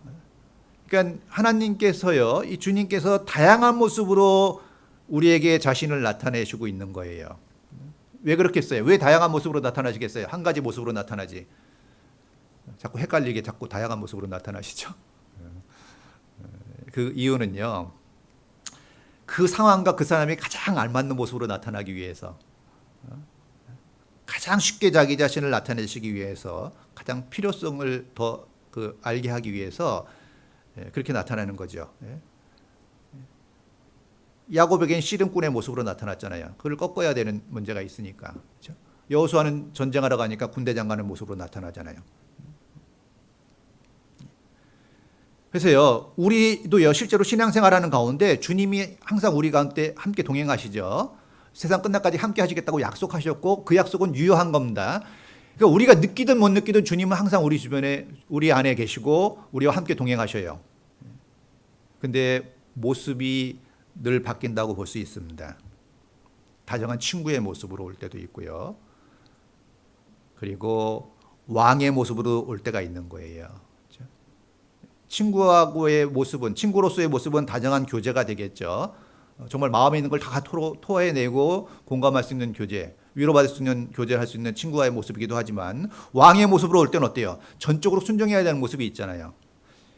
그러니까 하나님께서요, 이 주님께서 다양한 모습으로 우리에게 자신을 나타내시고 있는 거예요. 왜 그렇겠어요? 왜 다양한 모습으로 나타나시겠어요? 한 가지 모습으로 나타나지. 자꾸 헷갈리게 자꾸 다양한 모습으로 나타나시죠. 그 이유는요, 그 상황과 그 사람이 가장 알맞는 모습으로 나타나기 위해서, 가장 쉽게 자기 자신을 나타내시기 위해서, 가장 필요성을 더 알게 하기 위해서 그렇게 나타나는 거죠. 야곱에겐 씨름꾼의 모습으로 나타났잖아요. 그걸 꺾어야 되는 문제가 있으니까. 그렇죠? 여호수아는 전쟁하러 가니까 군대 장관의 모습으로 나타나잖아요. 그래서요, 우리도요, 실제로 신앙생활하는 가운데 주님이 항상 우리 가운데 함께 동행하시죠. 세상 끝날까지 함께 하시겠다고 약속하셨고 그 약속은 유효한 겁니다. 그러니까 우리가 느끼든 못 느끼든 주님은 항상 우리 주변에, 우리 안에 계시고 우리와 함께 동행하셔요. 근데 모습이 늘 바뀐다고 볼 수 있습니다. 다정한 친구의 모습으로 올 때도 있고요. 그리고 왕의 모습으로 올 때가 있는 거예요. 친구하고의 모습은, 친구로서의 모습은 다정한 교제가 되겠죠. 정말 마음에 있는 걸 다 토해내고 공감할 수 있는 교제, 위로받을 수 있는 교제를 할 수 있는 친구와의 모습이기도 하지만, 왕의 모습으로 올 때는 어때요? 전적으로 순종해야 되는 모습이 있잖아요.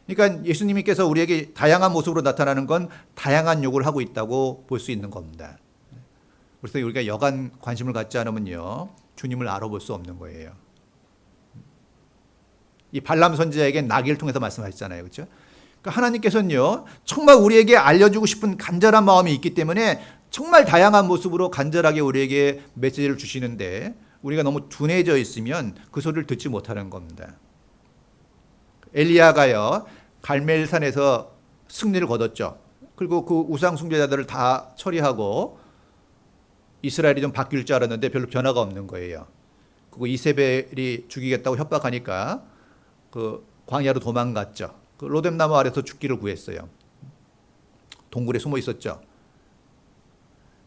그러니까 예수님께서 우리에게 다양한 모습으로 나타나는 건 다양한 요구를 하고 있다고 볼 수 있는 겁니다. 그래서 우리가 여간 관심을 갖지 않으면요, 주님을 알아볼 수 없는 거예요. 이 발람 선지자에게 나귀를 통해서 말씀하셨잖아요. 그렇죠? 그러니까 하나님께서는요, 정말 우리에게 알려주고 싶은 간절한 마음이 있기 때문에 정말 다양한 모습으로 간절하게 우리에게 메시지를 주시는데, 우리가 너무 둔해져 있으면 그 소리를 듣지 못하는 겁니다. 엘리야가요, 갈멜산에서 승리를 거뒀죠. 그리고 그 우상 숭배자들을 다 처리하고 이스라엘이 좀 바뀔 줄 알았는데 별로 변화가 없는 거예요. 그리고 이세벨이 죽이겠다고 협박하니까 그 광야로 도망갔죠. 그 로뎀나무 아래서 죽기를 구했어요. 동굴에 숨어 있었죠.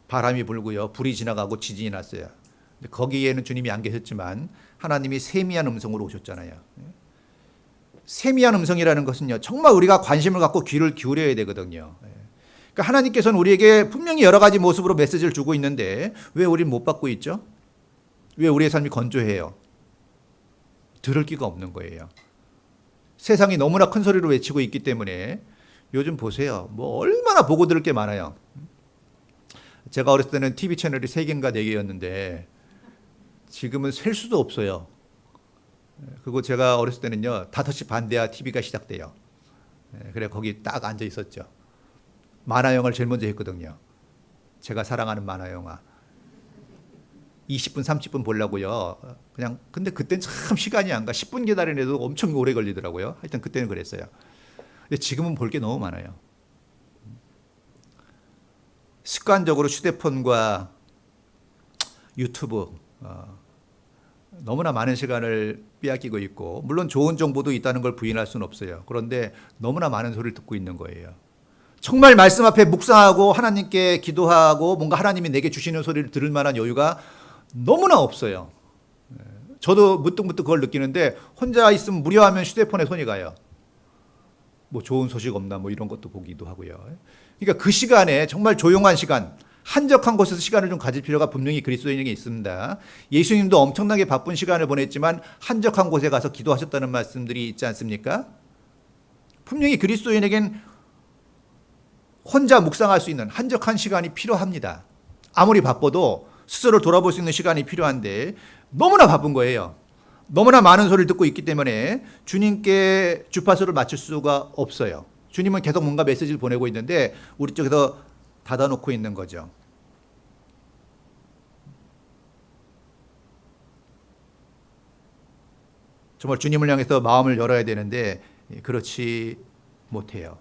바람이 불고요, 불이 지나가고 지진이 났어요. 근데 거기에는 주님이 안 계셨지만 하나님이 세미한 음성으로 오셨잖아요. 세미한 음성이라는 것은요, 정말 우리가 관심을 갖고 귀를 기울여야 되거든요. 그러니까 하나님께서는 우리에게 분명히 여러 가지 모습으로 메시지를 주고 있는데 왜 우리는 못 받고 있죠? 왜 우리의 삶이 건조해요? 들을 끼가 없는 거예요. 세상이 너무나 큰 소리로 외치고 있기 때문에. 요즘 보세요, 뭐 얼마나 보고 들을 게 많아요. 제가 어렸을 때는 TV 채널이 3개인가 4개였는데 지금은 셀 수도 없어요. 그리고 제가 어렸을 때는요, 5시 반 돼야 TV가 시작돼요. 그래 거기 딱 앉아 있었죠. 만화 영화를 제일 먼저 했거든요. 제가 사랑하는 만화 영화. 20분, 30분 보려고요. 그냥, 근데 그땐 참 시간이 안 가. 10분 기다리는데도 엄청 오래 걸리더라고요. 하여튼 그때는 그랬어요. 근데 지금은 볼 게 너무 많아요. 습관적으로 휴대폰과 유튜브, 너무나 많은 시간을 빼앗기고 있고, 물론 좋은 정보도 있다는 걸 부인할 수는 없어요. 그런데 너무나 많은 소리를 듣고 있는 거예요. 정말 말씀 앞에 묵상하고 하나님께 기도하고 뭔가 하나님이 내게 주시는 소리를 들을 만한 여유가 너무나 없어요. 저도 무뚝무뚝 그걸 느끼는데, 혼자 있으면 무료하면 휴대폰에 손이 가요. 뭐 좋은 소식 없나 뭐 이런 것도 보기도 하고요. 그러니까 그 시간에 정말 조용한 시간, 한적한 곳에서 시간을 좀 가질 필요가 분명히 그리스도인에게 있습니다. 예수님도 엄청나게 바쁜 시간을 보냈지만 한적한 곳에 가서 기도하셨다는 말씀들이 있지 않습니까? 분명히 그리스도인에겐 혼자 묵상할 수 있는 한적한 시간이 필요합니다. 아무리 바빠도 스스로 돌아볼 수 있는 시간이 필요한데 너무나 바쁜 거예요. 너무나 많은 소리를 듣고 있기 때문에 주님께 주파수를 맞출 수가 없어요. 주님은 계속 뭔가 메시지를 보내고 있는데 우리 쪽에서 닫아놓고 있는 거죠. 정말 주님을 향해서 마음을 열어야 되는데 그렇지 못해요.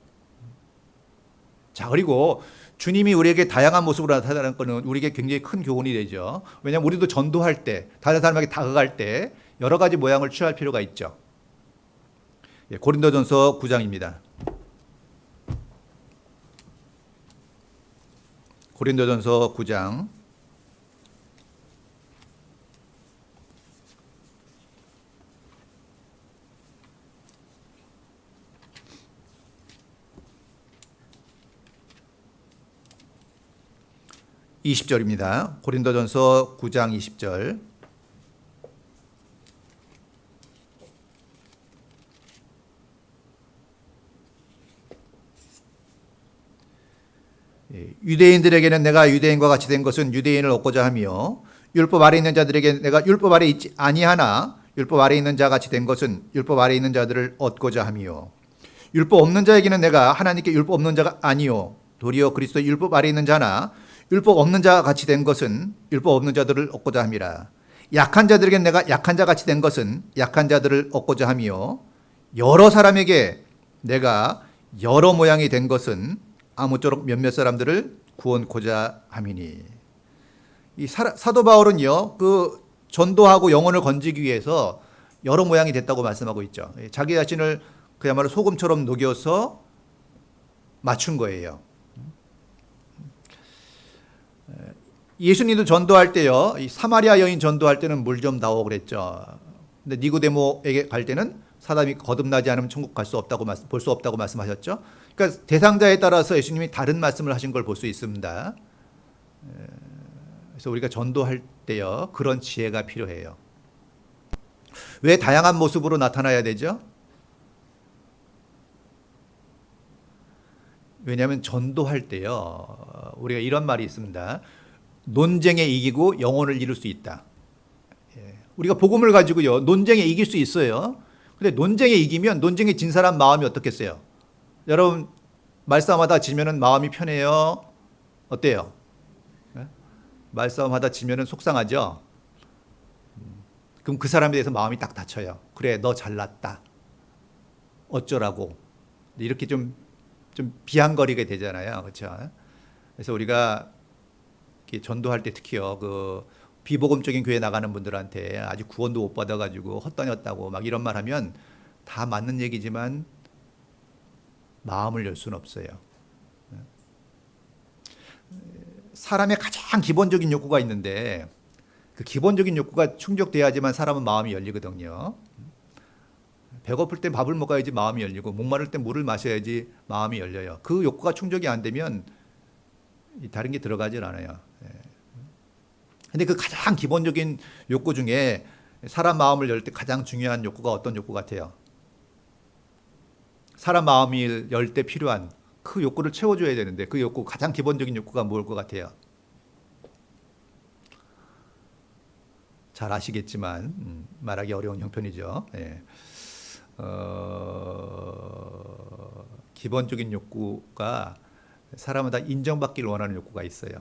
자, 그리고 주님이 우리에게 다양한 모습으로 나타나는 것은 우리에게 굉장히 큰 교훈이 되죠. 왜냐하면 우리도 전도할 때, 다른 사람에게 다가갈 때 여러 가지 모양을 취할 필요가 있죠. 고린도전서 9장입니다. 고린도전서 9장 20절입니다. 고린도전서 9장 20절. 유대인들에게는 내가 유대인과 같이 된 것은 유대인을 얻고자 하며 율법 아래 있는 자들에게 내가 율법 아래 있지 아니하나 율법 아래 있는 자 같이 된 것은 율법 아래 있는 자들을 얻고자 하며 율법 없는 자에게는 내가 하나님께 율법 없는 자가 아니요 도리어 그리스도 율법 아래 있는 자나 율법 없는 자가 같이 된 것은 율법 없는 자들을 얻고자 함이라. 약한 자들에게 내가 약한 자 같이 된 것은 약한 자들을 얻고자 하며 여러 사람에게 내가 여러 모양이 된 것은 아무쪼록 몇몇 사람들을 구원코자 함이니. 이 사도 바울은요, 그 전도하고 영혼을 건지기 위해서 여러 모양이 됐다고 말씀하고 있죠. 자기 자신을 그야말로 소금처럼 녹여서 맞춘 거예요. 예수님도 전도할 때요, 이 사마리아 여인 전도할 때는 물 좀 다오 그랬죠. 근데 니고데모에게 갈 때는 사람이 거듭나지 않으면 천국 갈 수 없다고 볼 수 없다고 말씀하셨죠. 그러니까 대상자에 따라서 예수님이 다른 말씀을 하신 걸 볼 수 있습니다. 그래서 우리가 전도할 때요, 그런 지혜가 필요해요. 왜 다양한 모습으로 나타나야 되죠? 왜냐하면 전도할 때요, 우리가 이런 말이 있습니다. 논쟁에 이기고 영혼을 잃을 수 있다. 우리가 복음을 가지고요, 논쟁에 이길 수 있어요. 근데 논쟁에 이기면 논쟁에 진 사람 마음이 어떻겠어요? 여러분, 말싸움하다 지면은 마음이 편해요? 어때요? 말싸움하다 지면은 속상하죠? 그럼 그 사람에 대해서 마음이 딱 닫혀요. 그래, 너 잘났다. 어쩌라고. 이렇게 좀 비양거리게 되잖아요. 그렇죠? 그래서 우리가 전도할 때 특히요, 그 비복음적인 교회 나가는 분들한테 아직 구원도 못 받아가지고 헛다녔다고 막 이런 말 하면 다 맞는 얘기지만 마음을 열 수는 없어요. 사람의 가장 기본적인 욕구가 있는데 그 기본적인 욕구가 충족돼야지만 사람은 마음이 열리거든요. 배고플 때 밥을 먹어야지 마음이 열리고 목마를 때 물을 마셔야지 마음이 열려요. 그 욕구가 충족이 안 되면 다른 게 들어가질 않아요. 근데 그 가장 기본적인 욕구 중에 사람 마음을 열 때 가장 중요한 욕구가 어떤 욕구 같아요? 사람 마음을 열 때 필요한 그 욕구를 채워줘야 되는데 그 욕구, 가장 기본적인 욕구가 뭘 것 같아요? 잘 아시겠지만 말하기 어려운 형편이죠. 기본적인 욕구가 사람은 다 인정받기를 원하는 욕구가 있어요.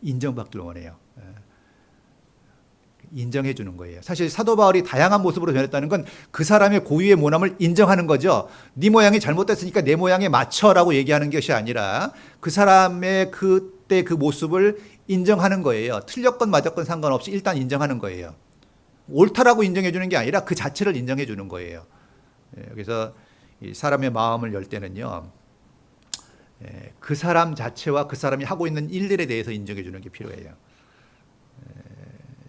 인정받기를 원해요. 인정해 주는 거예요. 사실 사도 바울이 다양한 모습으로 변했다는 건 그 사람의 고유의 모함을 인정하는 거죠. 네 모양이 잘못됐으니까 내 모양에 맞춰라고 얘기하는 것이 아니라 그 사람의 그때 그 모습을 인정하는 거예요. 틀렸건 맞았건 상관없이 일단 인정하는 거예요. 옳다라고 인정해 주는 게 아니라 그 자체를 인정해 주는 거예요. 그래서 이 사람의 마음을 열 때는요, 그 사람 자체와 그 사람이 하고 있는 일들에 대해서 인정해 주는 게 필요해요.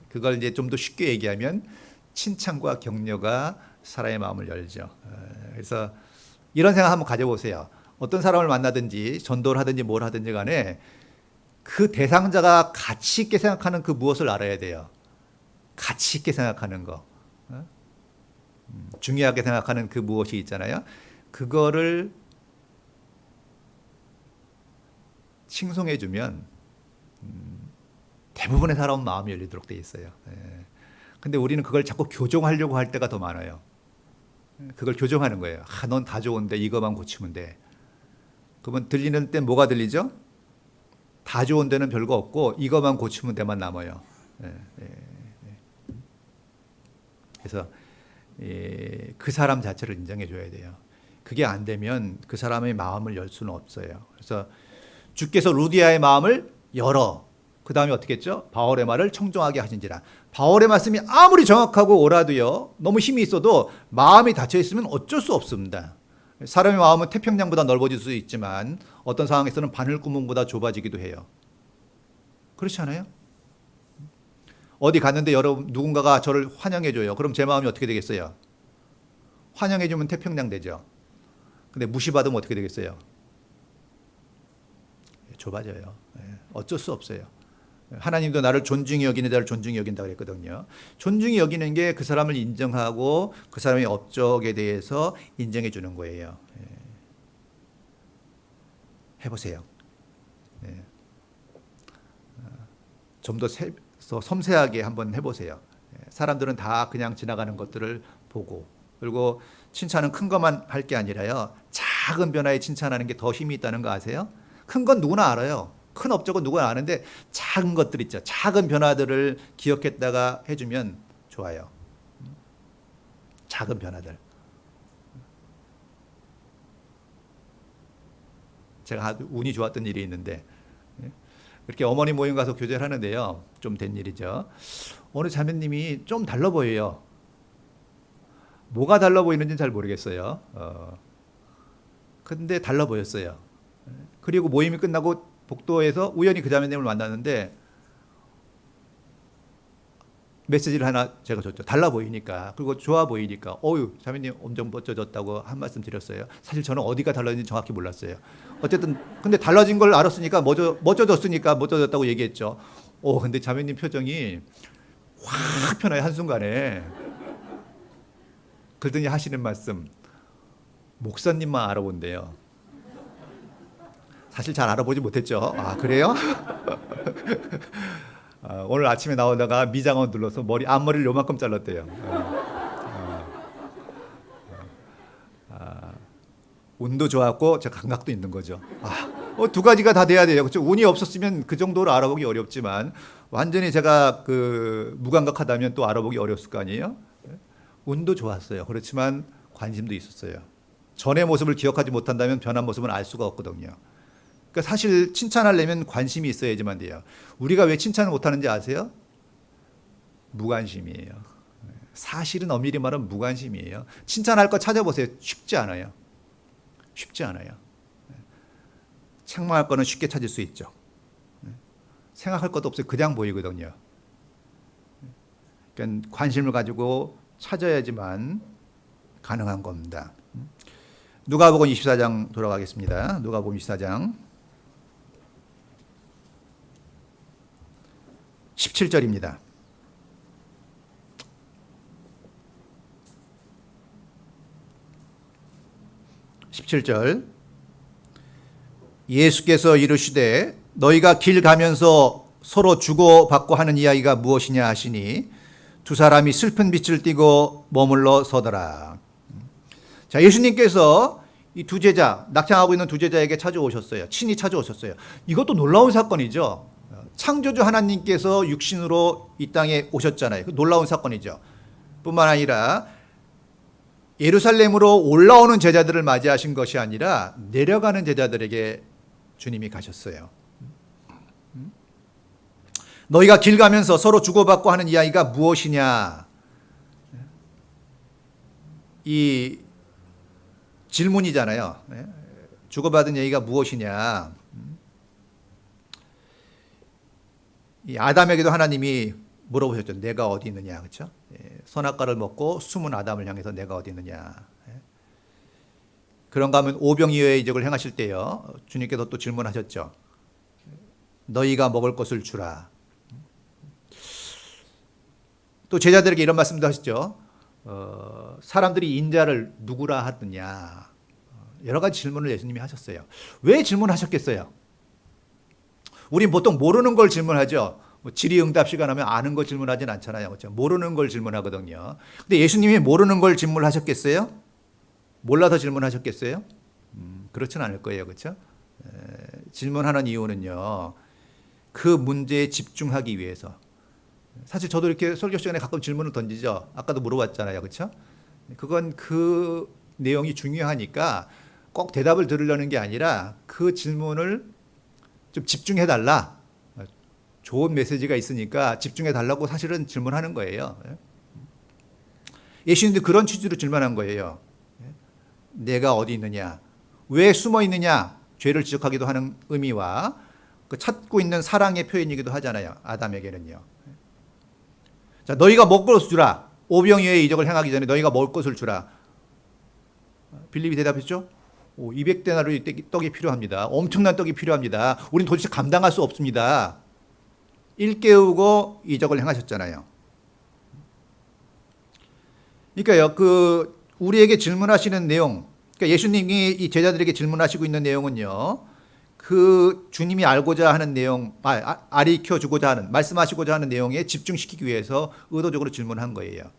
그걸 이제 좀 더 쉽게 얘기하면 칭찬과 격려가 사람의 마음을 열죠. 그래서 이런 생각 한번 가져보세요. 어떤 사람을 만나든지 전도를 하든지 뭘 하든지 간에 그 대상자가 가치 있게 생각하는 그 무엇을 알아야 돼요. 가치 있게 생각하는 거. 중요하게 생각하는 그 무엇이 있잖아요. 그거를 칭송해 주면 대부분의 사람은 마음이 열리도록 돼 있어요. 근데 우리는 그걸 자꾸 교정하려고 할 때가 더 많아요. 그걸 교정하는 거예요. 넌 다 좋은데 이거만 고치면 돼. 그러면 들리는 때 뭐가 들리죠? 다 좋은 데는 별거 없고 이거만 고치면 돼만 남아요. 그래서 그 사람 자체를 인정해 줘야 돼요. 그게 안 되면 그 사람의 마음을 열 수는 없어요. 그래서 주께서 루디아의 마음을 열어. 그 다음에 어떻게 했죠? 바울의 말을 청종하게 하신지라. 바울의 말씀이 아무리 정확하고 옳아도요, 너무 힘이 있어도 마음이 닫혀 있으면 어쩔 수 없습니다. 사람의 마음은 태평양보다 넓어질 수 있지만 어떤 상황에서는 바늘구멍보다 좁아지기도 해요. 그렇지 않아요? 어디 갔는데 여러분 누군가가 저를 환영해줘요. 그럼 제 마음이 어떻게 되겠어요? 환영해주면 태평양 되죠. 근데 무시받으면 어떻게 되겠어요? 좁아져요. 어쩔 수 없어요. 하나님도 나를 존중히 여기는 자를 존중히 여긴다고 그랬거든요. 존중히 여기는 게 그 사람을 인정하고 그 사람의 업적에 대해서 인정해 주는 거예요. 해보세요. 좀 더 섬세하게 한번 해보세요. 사람들은 다 그냥 지나가는 것들을 보고, 그리고 칭찬은 큰 것만 할 게 아니라요, 작은 변화에 칭찬하는 게 더 힘이 있다는 거 아세요? 큰 건 누구나 알아요. 큰 업적은 누구나 아는데 작은 것들 있죠. 작은 변화들을 기억했다가 해주면 좋아요. 작은 변화들. 제가 아주 운이 좋았던 일이 있는데, 이렇게 어머니 모임 가서 교제를 하는데요, 좀 된 일이죠. 어느 자매님이 좀 달라 보여요. 뭐가 달라 보이는지는 잘 모르겠어요. 근데 달라 보였어요. 그리고 모임이 끝나고 복도에서 우연히 그 자매님을 만났는데 메시지를 하나 제가 줬죠. 달라 보이니까. 그리고 좋아 보이니까. 어유, 자매님 엄청 멋져졌다고 한 말씀 드렸어요. 사실 저는 어디가 달라졌는지 정확히 몰랐어요. 어쨌든 근데 달라진 걸 알았으니까 멋져졌으니까 멋져졌다고 얘기했죠. 근데 자매님 표정이 확 변해요. 한순간에. 그러더니 하시는 말씀. 목사님만 알아본대요. 사실 잘 알아보지 못했죠. 아, 그래요? 오늘 아침에 나오다가 미장원 눌러서 앞머리를 요만큼 잘랐대요. 운도 좋았고 저 감각도 있는 거죠. 두 가지가 다 돼야 돼요. 그렇죠? 운이 없었으면 그 정도로 알아보기 어렵지만 완전히 제가 무감각하다면 또 알아보기 어려웠을 거 아니에요. 운도 좋았어요. 그렇지만 관심도 있었어요. 전의 모습을 기억하지 못한다면 변한 모습은 알 수가 없거든요. 그러니까 사실 칭찬하려면 관심이 있어야지만 돼요. 우리가 왜 칭찬을 못하는지 아세요? 무관심이에요. 사실은 엄밀히 말하면 무관심이에요. 칭찬할 거 찾아보세요. 쉽지 않아요. 쉽지 않아요. 책망할 거는 쉽게 찾을 수 있죠. 생각할 것도 없어요. 그냥 보이거든요. 그러니까 관심을 가지고 찾아야지만 가능한 겁니다. 누가복음 24장 돌아가겠습니다. 누가복음 24장 17절입니다. 예수께서 이르시되 너희가 길 가면서 서로 주고받고 하는 이야기가 무엇이냐 하시니 두 사람이 슬픈 빛을 띠고 머물러 서더라. 자, 예수님께서 이 두 제자, 낙향하고 있는 두 제자에게 찾아오셨어요. 친히 찾아오셨어요. 이것도 놀라운 사건이죠. 창조주 하나님께서 육신으로 이 땅에 오셨잖아요. 놀라운 사건이죠. 뿐만 아니라 예루살렘으로 올라오는 제자들을 맞이하신 것이 아니라 내려가는 제자들에게 주님이 가셨어요. 너희가 길 가면서 서로 주고받고 하는 이야기가 무엇이냐? 이 질문이잖아요. 주고받은 얘기가 무엇이냐? 이 아담에게도 하나님이 물어보셨죠. 내가 어디 있느냐, 그렇죠? 선악과를 먹고 숨은 아담을 향해서 내가 어디 있느냐. 그런가 하면 오병이어의 이적을 행하실 때요. 주님께서 또 질문하셨죠. 너희가 먹을 것을 주라. 또 제자들에게 이런 말씀도 하시죠. 사람들이 인자를 누구라 하느냐. 여러 가지 질문을 예수님이 하셨어요. 왜 질문하셨겠어요? 우린 보통 모르는 걸 질문하죠. 질의응답 시간 하면 아는 거 질문하진 않잖아요. 그렇죠? 모르는 걸 질문하거든요. 근데 예수님이 모르는 걸 질문하셨겠어요? 몰라서 질문하셨겠어요? 그렇진 않을 거예요. 그렇죠? 질문하는 이유는요. 그 문제에 집중하기 위해서. 사실 저도 이렇게 설교 시간에 가끔 질문을 던지죠. 아까도 물어봤잖아요. 그렇죠? 그건 그 내용이 중요하니까 꼭 대답을 들으려는 게 아니라 그 질문을 좀 집중해달라. 좋은 메시지가 있으니까 집중해달라고 사실은 질문하는 거예요. 예수님도 그런 취지로 질문한 거예요. 내가 어디 있느냐? 왜 숨어 있느냐? 죄를 지적하기도 하는 의미와 그 찾고 있는 사랑의 표현이기도 하잖아요. 아담에게는요. 자, 너희가 먹을 것을 주라. 오병이어의 이적을 행하기 전에 너희가 먹을 것을 주라. 빌립이 대답했죠. 200데나리의 떡이 필요합니다. 엄청난 떡이 필요합니다. 우린 도대체 감당할 수 없습니다. 일깨우고 이적을 행하셨잖아요. 그러니까요, 우리에게 질문하시는 내용, 그러니까 예수님이 이 제자들에게 질문하시고 있는 내용은요, 그 주님이 알고자 하는 내용, 아리켜 주고자 하는, 말씀하시고자 하는 내용에 집중시키기 위해서 의도적으로 질문한 거예요.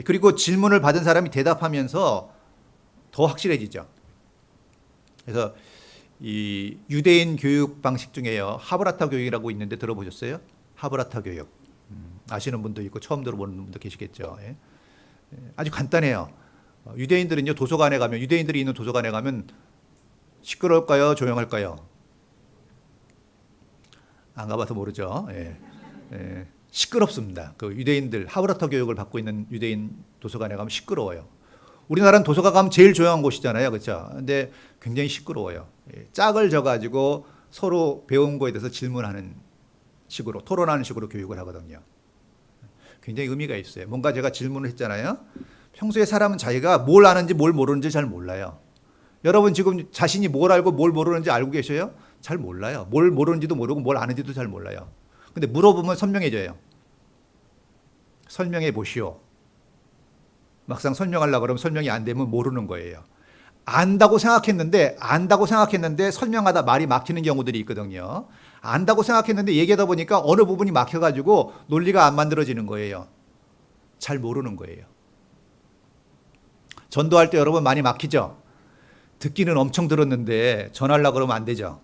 그리고 질문을 받은 사람이 대답하면서 더 확실해지죠. 그래서 이 유대인 교육 방식 중에요. 하브라타 교육이라고 있는데 들어보셨어요? 하브라타 교육. 아시는 분도 있고 처음 들어보는 분도 계시겠죠. 아주 간단해요. 유대인들은요, 유대인들이 있는 도서관에 가면 시끄러울까요? 조용할까요? 안 가봐서 모르죠. 시끄럽습니다. 그 유대인들, 하브라타 교육을 받고 있는 유대인 도서관에 가면 시끄러워요. 우리나라는 도서관 가면 제일 조용한 곳이잖아요. 그렇죠? 근데 굉장히 시끄러워요. 짝을 져가지고 서로 배운 거에 대해서 질문하는 식으로, 토론하는 식으로 교육을 하거든요. 굉장히 의미가 있어요. 뭔가 제가 질문을 했잖아요. 평소에 사람은 자기가 뭘 아는지 뭘 모르는지 잘 몰라요. 여러분 지금 자신이 뭘 알고 뭘 모르는지 알고 계셔요? 잘 몰라요. 뭘 모르는지도 모르고 뭘 아는지도 잘 몰라요. 근데 물어보면 선명해져요. 설명해 보시오. 막상 설명하려고 그러면 설명이 안 되면 모르는 거예요. 안다고 생각했는데 설명하다 말이 막히는 경우들이 있거든요. 안다고 생각했는데 얘기하다 보니까 어느 부분이 막혀가지고 논리가 안 만들어지는 거예요. 잘 모르는 거예요. 전도할 때 여러분 많이 막히죠? 듣기는 엄청 들었는데 전하려고 그러면 안 되죠.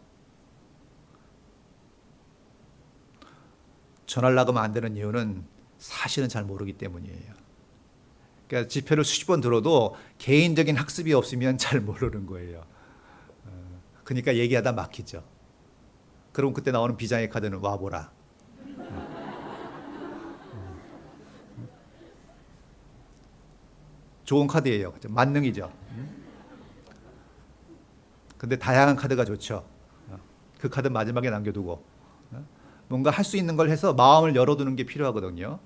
전하려고 하면 안 되는 이유는 사실은 잘 모르기 때문이에요. 그러니까 집회를 수십 번 들어도 개인적인 학습이 없으면 잘 모르는 거예요. 그러니까 얘기하다 막히죠. 그럼 그때 나오는 비장의 카드는 와보라. 좋은 카드예요. 만능이죠. 근데 다양한 카드가 좋죠. 그 카드 마지막에 남겨두고 뭔가 할 수 있는 걸 해서 마음을 열어두는 게 필요하거든요.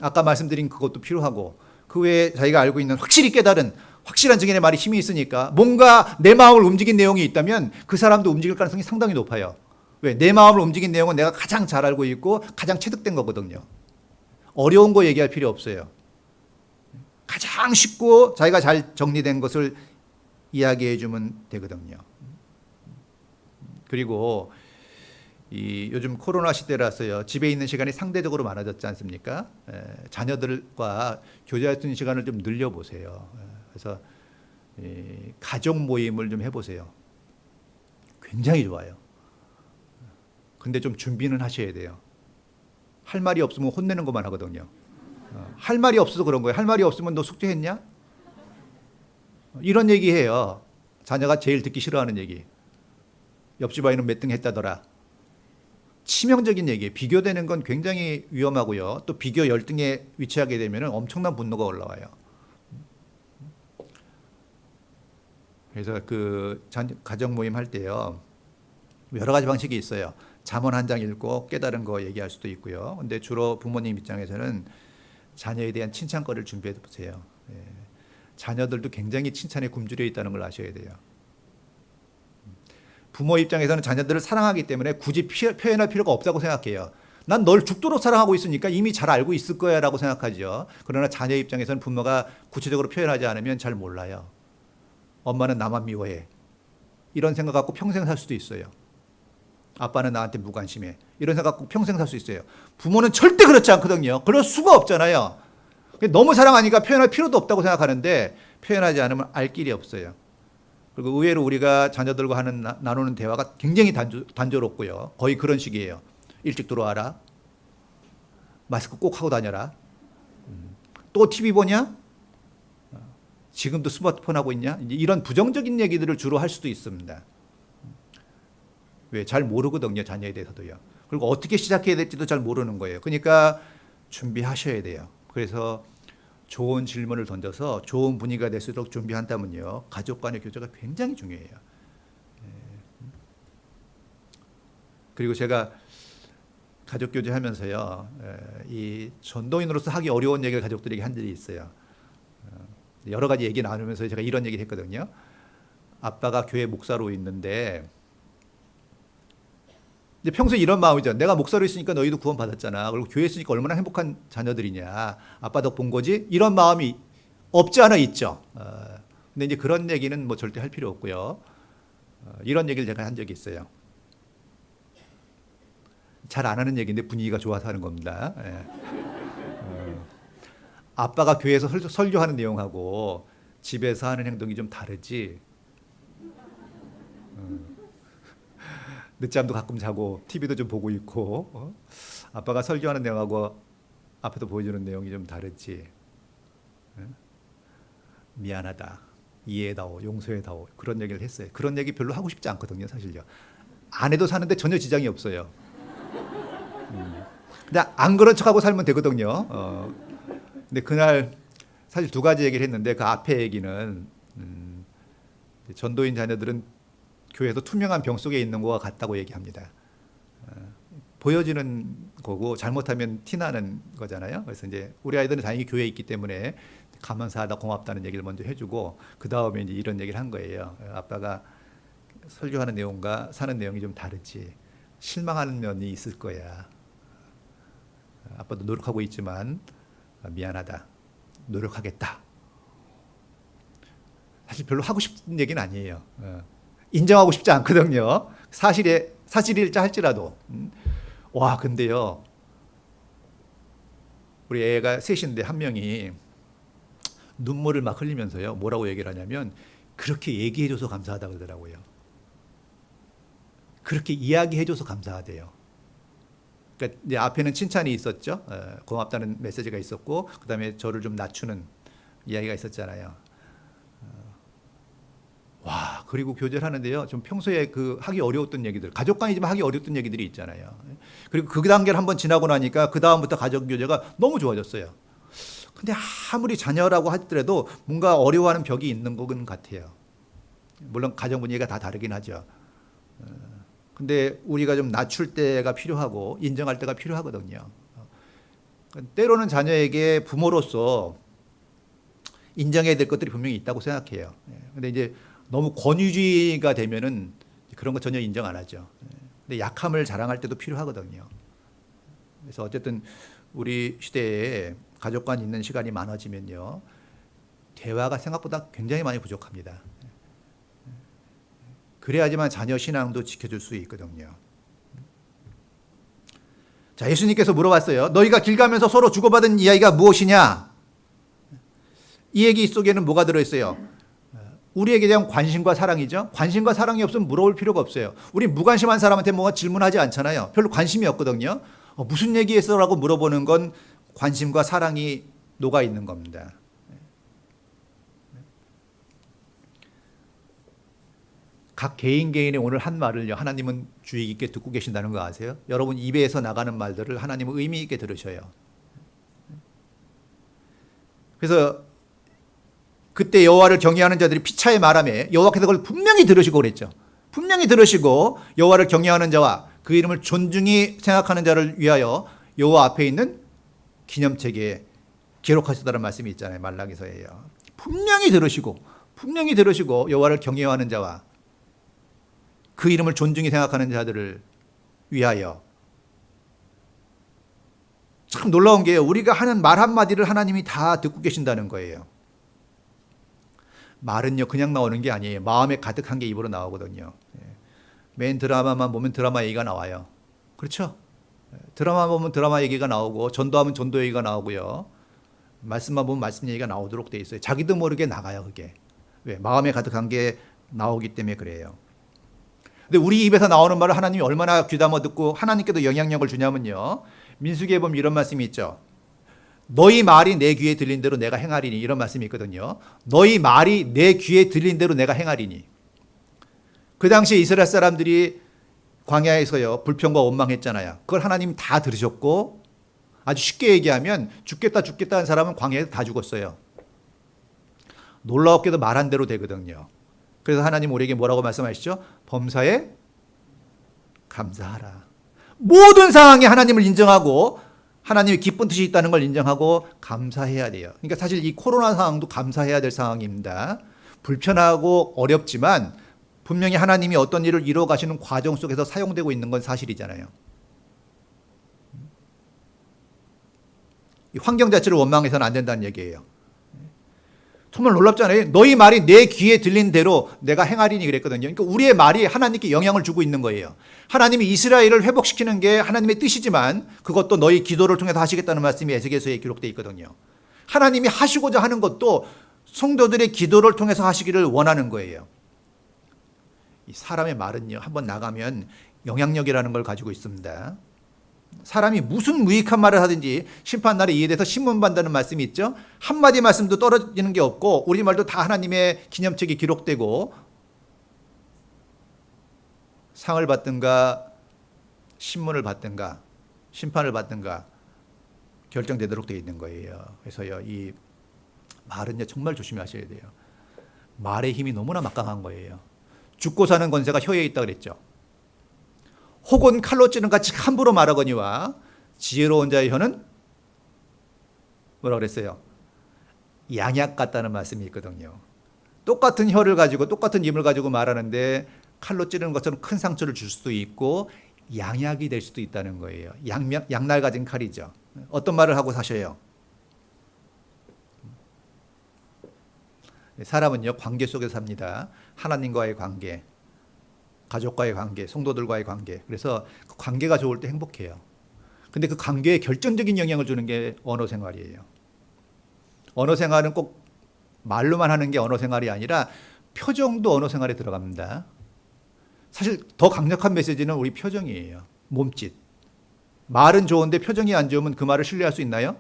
아까 말씀드린 그것도 필요하고 그 외에 자기가 알고 있는 확실히 깨달은 확실한 증인의 말이 힘이 있으니까 뭔가 내 마음을 움직인 내용이 있다면 그 사람도 움직일 가능성이 상당히 높아요. 왜? 내 마음을 움직인 내용은 내가 가장 잘 알고 있고 가장 체득된 거거든요. 어려운 거 얘기할 필요 없어요. 가장 쉽고 자기가 잘 정리된 것을 이야기해 주면 되거든요. 그리고 요즘 코로나 시대라서요. 집에 있는 시간이 상대적으로 많아졌지 않습니까? 자녀들과 교제할 수 있는 시간을 좀 늘려보세요. 그래서 가족 모임을 좀 해보세요. 굉장히 좋아요. 근데 좀 준비는 하셔야 돼요. 할 말이 없으면 혼내는 것만 하거든요. 할 말이 없어서 그런 거예요. 할 말이 없으면 너 숙제했냐? 이런 얘기해요. 자녀가 제일 듣기 싫어하는 얘기. 옆집 아이는 몇 등 했다더라. 치명적인 얘기예요. 비교되는 건 굉장히 위험하고요. 또 비교 열등에 위치하게 되면 엄청난 분노가 올라와요. 그래서 그 가정 모임 할 때요. 여러 가지 방식이 있어요. 잠언 한 장 읽고 깨달은 거 얘기할 수도 있고요. 근데 주로 부모님 입장에서는 자녀에 대한 칭찬거리를 준비해 보세요. 자녀들도 굉장히 칭찬에 굶주려 있다는 걸 아셔야 돼요. 부모 입장에서는 자녀들을 사랑하기 때문에 굳이 표현할 필요가 없다고 생각해요. 난 널 죽도록 사랑하고 있으니까 이미 잘 알고 있을 거야 라고 생각하죠. 그러나 자녀 입장에서는 부모가 구체적으로 표현하지 않으면 잘 몰라요. 엄마는 나만 미워해. 이런 생각 갖고 평생 살 수도 있어요. 아빠는 나한테 무관심해. 이런 생각 갖고 평생 살 수 있어요. 부모는 절대 그렇지 않거든요. 그럴 수가 없잖아요. 너무 사랑하니까 표현할 필요도 없다고 생각하는데 표현하지 않으면 알 길이 없어요. 그리고 의외로 우리가 자녀들과 나누는 대화가 굉장히 단조롭고요. 거의 그런 식이에요. 일찍 들어와라. 마스크 꼭 하고 다녀라. 또 TV 보냐? 지금도 스마트폰 하고 있냐? 이런 부정적인 얘기들을 주로 할 수도 있습니다. 왜? 잘 모르거든요. 자녀에 대해서도요. 그리고 어떻게 시작해야 될지도 잘 모르는 거예요. 그러니까 준비하셔야 돼요. 그래서 좋은 질문을 던져서 좋은 분위기가 될 수 있도록 준비한다면요. 가족 간의 교제가 굉장히 중요해요. 그리고 제가 가족 교제하면서요. 이 전도인으로서 하기 어려운 얘기를 가족들에게 한 적이 있어요. 여러 가지 얘기 나누면서 제가 이런 얘기를 했거든요. 아빠가 교회 목사로 있는데 이제 평소에 이런 마음이죠. 내가 목사로 있으니까 너희도 구원 받았잖아. 그리고 교회에 있으니까 얼마나 행복한 자녀들이냐. 아빠 덕 본 거지? 이런 마음이 없지 않아 있죠. 근데 이제 그런 얘기는 뭐 절대 할 필요 없고요. 이런 얘기를 제가 한 적이 있어요. 잘 안 하는 얘기인데 분위기가 좋아서 하는 겁니다. 아빠가 교회에서 설교하는 내용하고 집에서 하는 행동이 좀 다르지. 늦잠도 가끔 자고 TV도 좀 보고 있고 아빠가 설교하는 내용하고 앞에서 보여주는 내용이 좀 다르지. 미안하다. 이해해다오. 용서해다오. 그런 얘기를 했어요. 그런 얘기 별로 하고 싶지 않거든요. 사실요. 안 해도 사는데 전혀 지장이 없어요. 근데 안 그런 척하고 살면 되거든요. 근데 그날 사실 두 가지 얘기를 했는데 그 앞에 얘기는 전도인 자녀들은 교회에서 투명한 병 속에 있는 것과 같다고 얘기합니다. 보여지는 거고 잘못하면 티나는 거잖아요. 그래서 이제 우리 아이들은 다행히 교회에 있기 때문에 감사하다 고맙다는 얘기를 먼저 해주고 그 다음에 이제 이런 얘기를 한 거예요. 아빠가 설교하는 내용과 사는 내용이 좀 다르지. 실망하는 면이 있을 거야. 아빠도 노력하고 있지만 미안하다. 노력하겠다. 사실 별로 하고 싶은 얘기는 아니에요. 인정하고 싶지 않거든요. 사실일자 할지라도. 와, 근데요. 우리 애가 셋인데 한 명이 눈물을 막 흘리면서요. 뭐라고 얘기를 하냐면 그렇게 얘기해줘서 감사하다 그러더라고요. 그렇게 이야기해줘서 감사하대요. 그러니까 이제 앞에는 칭찬이 있었죠. 고맙다는 메시지가 있었고 그 다음에 저를 좀 낮추는 이야기가 있었잖아요. 와, 그리고 교제를 하는데요. 좀 평소에 그 하기 어려웠던 얘기들, 가족 간이지만 하기 어려웠던 얘기들이 있잖아요. 그리고 그 단계를 한번 지나고 나니까 그 다음부터 가족 교제가 너무 좋아졌어요. 근데 아무리 자녀라고 하더라도 뭔가 어려워하는 벽이 있는 것 같아요. 물론 가정 분위기가 다 다르긴 하죠. 근데 우리가 좀 낮출 때가 필요하고 인정할 때가 필요하거든요. 때로는 자녀에게 부모로서 인정해야 될 것들이 분명히 있다고 생각해요. 근데 이제 너무 권위주의가 되면은 그런 거 전혀 인정 안 하죠. 근데 약함을 자랑할 때도 필요하거든요. 그래서 어쨌든 우리 시대에 가족 간 있는 시간이 많아지면요. 대화가 생각보다 굉장히 많이 부족합니다. 그래야지만 자녀 신앙도 지켜줄 수 있거든요. 자, 예수님께서 물어봤어요. 너희가 길 가면서 서로 주고받은 이야기가 무엇이냐? 이 얘기 속에는 뭐가 들어있어요? 우리에게 대한 관심과 사랑이죠. 관심과 사랑이 없으면 물어볼 필요가 없어요. 우리 무관심한 사람한테 뭔가 질문하지 않잖아요. 별로 관심이 없거든요. 무슨 얘기했어라고 물어보는 건 관심과 사랑이 녹아 있는 겁니다. 각 개인의 오늘 한 말을요, 하나님은 주의 깊게 듣고 계신다는 거 아세요? 여러분 입에서 나가는 말들을 하나님은 의미 있게 들으셔요. 그래서 그때 여호와를 경외하는 자들이 피차에 말하며 여호와께서 그걸 분명히 들으시고 그랬죠. 분명히 들으시고 여호와를 경외하는 자와 그 이름을 존중히 생각하는 자를 위하여 여호와 앞에 있는 기념책에 기록하셨다는 말씀이 있잖아요. 말라기서예요. 분명히 들으시고 여호와를 경외하는 자와 그 이름을 존중히 생각하는 자들을 위하여. 참 놀라운 게요. 우리가 하는 말 한마디를 하나님이 다 듣고 계신다는 거예요. 말은요 그냥 나오는 게 아니에요. 마음에 가득한 게 입으로 나오거든요. 맨 드라마만 보면 드라마 얘기가 나와요. 그렇죠? 드라마 보면 드라마 얘기가 나오고 전도하면 전도 얘기가 나오고요. 말씀만 보면 말씀 얘기가 나오도록 돼 있어요. 자기도 모르게 나가요. 그게. 왜? 마음에 가득한 게 나오기 때문에 그래요. 근데 우리 입에서 나오는 말을 하나님이 얼마나 귀담아 듣고 하나님께도 영향력을 주냐면요. 민수기에 보면 이런 말씀이 있죠. 너희 말이 내 귀에 들린 대로 내가 행하리니, 이런 말씀이 있거든요. 너희 말이 내 귀에 들린 대로 내가 행하리니. 그 당시에 이스라엘 사람들이 광야에서요 불평과 원망했잖아요. 그걸 하나님 다 들으셨고, 아주 쉽게 얘기하면 죽겠다 하는 사람은 광야에서 다 죽었어요. 놀라웠게도 말한 대로 되거든요. 그래서 하나님 우리에게 뭐라고 말씀하시죠? 범사에 감사하라. 모든 상황에 하나님을 인정하고 하나님의 기쁜 뜻이 있다는 걸 인정하고 감사해야 돼요. 그러니까 사실 이 코로나 상황도 감사해야 될 상황입니다. 불편하고 어렵지만 분명히 하나님이 어떤 일을 이루어 가시는 과정 속에서 사용되고 있는 건 사실이잖아요. 이 환경 자체를 원망해서는 안 된다는 얘기예요. 정말 놀랍잖아요. 너희 말이 내 귀에 들린 대로 내가 행하리니 그랬거든요. 그러니까 우리의 말이 하나님께 영향을 주고 있는 거예요. 하나님이 이스라엘을 회복시키는 게 하나님의 뜻이지만 그것도 너희 기도를 통해서 하시겠다는 말씀이 에스겔서에 기록되어 있거든요. 하나님이 하시고자 하는 것도 성도들의 기도를 통해서 하시기를 원하는 거예요. 이 사람의 말은요, 한번 나가면 영향력이라는 걸 가지고 있습니다. 사람이 무슨 무익한 말을 하든지 심판날에 이에 대해서 신문받는다는 말씀이 있죠. 한마디 말씀도 떨어지는 게 없고 우리 말도 다 하나님의 기념책에 기록되고 상을 받든가 신문을 받든가 심판을 받든가 결정되도록 되어 있는 거예요. 그래서요, 이 말은요 정말 조심하셔야 돼요. 말의 힘이 너무나 막강한 거예요. 죽고 사는 권세가 혀에 있다 그랬죠. 혹은 칼로 찌는 같이 함부로 말하거니와 지혜로운 자의 혀는 뭐라 그랬어요? 양약 같다는 말씀이 있거든요. 똑같은 혀를 가지고 똑같은 입을 가지고 말하는데 칼로 찌르는 것처럼 큰 상처를 줄 수도 있고 양약이 될 수도 있다는 거예요. 양날 가진 칼이죠. 어떤 말을 하고 사셔요? 사람은요 관계 속에서 삽니다. 하나님과의 관계, 가족과의 관계, 성도들과의 관계. 그래서 그 관계가 좋을 때 행복해요. 근데 그 관계에 결정적인 영향을 주는 게 언어 생활이에요. 언어 생활은 꼭 말로만 하는 게 언어 생활이 아니라 표정도 언어 생활에 들어갑니다. 사실 더 강력한 메시지는 우리 표정이에요. 몸짓. 말은 좋은데 표정이 안 좋으면 그 말을 신뢰할 수 있나요?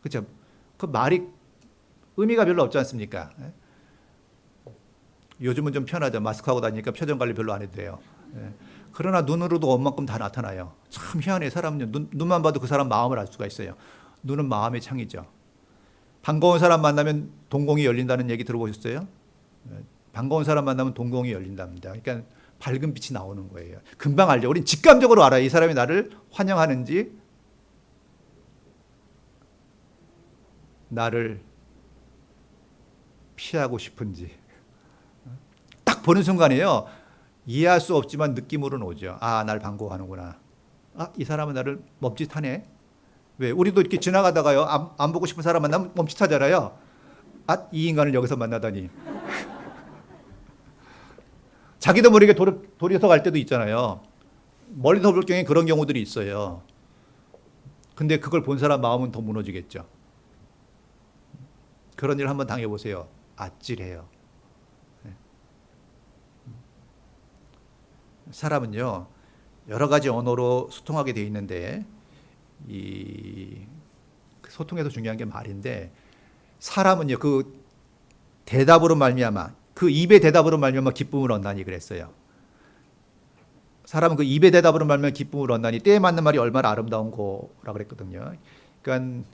그렇죠? 그 말이 의미가 별로 없지 않습니까? 요즘은 좀 편하죠. 마스크하고 다니니까 표정 관리 별로 안 해도 돼요. 그러나 눈으로도 얼만큼 다 나타나요. 참 희한해. 사람은요. 눈만 봐도 그 사람 마음을 알 수가 있어요. 눈은 마음의 창이죠. 반가운 사람 만나면 동공이 열린다는 얘기 들어보셨어요? 반가운 사람 만나면 동공이 열린답니다. 그러니까 밝은 빛이 나오는 거예요. 금방 알죠. 우린 직감적으로 알아요. 이 사람이 나를 환영하는지 나를 피하고 싶은지. 딱 보는 순간에요. 이해할 수 없지만 느낌으로는 오죠. 아, 날 반가워하는구나. 아, 이 사람은 나를 멈칫하네. 왜? 우리도 이렇게 지나가다가요. 안 보고 싶은 사람 만나면 멈칫하잖아요. 아, 이 인간을 여기서 만나다니. 자기도 모르게 돌이서 갈 때도 있잖아요. 멀리서 볼 경우에 그런 경우들이 있어요. 근데 그걸 본 사람 마음은 더 무너지겠죠. 그런 일 한번 당해보세요. 아찔해요. 사람은요, 여러 가지 언어로 소통하게 돼 있는데, 이 소통에서 중요한 게 말인데, 사람은요, 그 대답으로 말미암아, 그 입의 대답으로 말미암아 기쁨을 얻나니 그랬어요. 사람은 그 입의 대답으로 말미암아 기쁨을 얻나니 때에 맞는 말이 얼마나 아름다운 거라 그랬거든요. 그러니까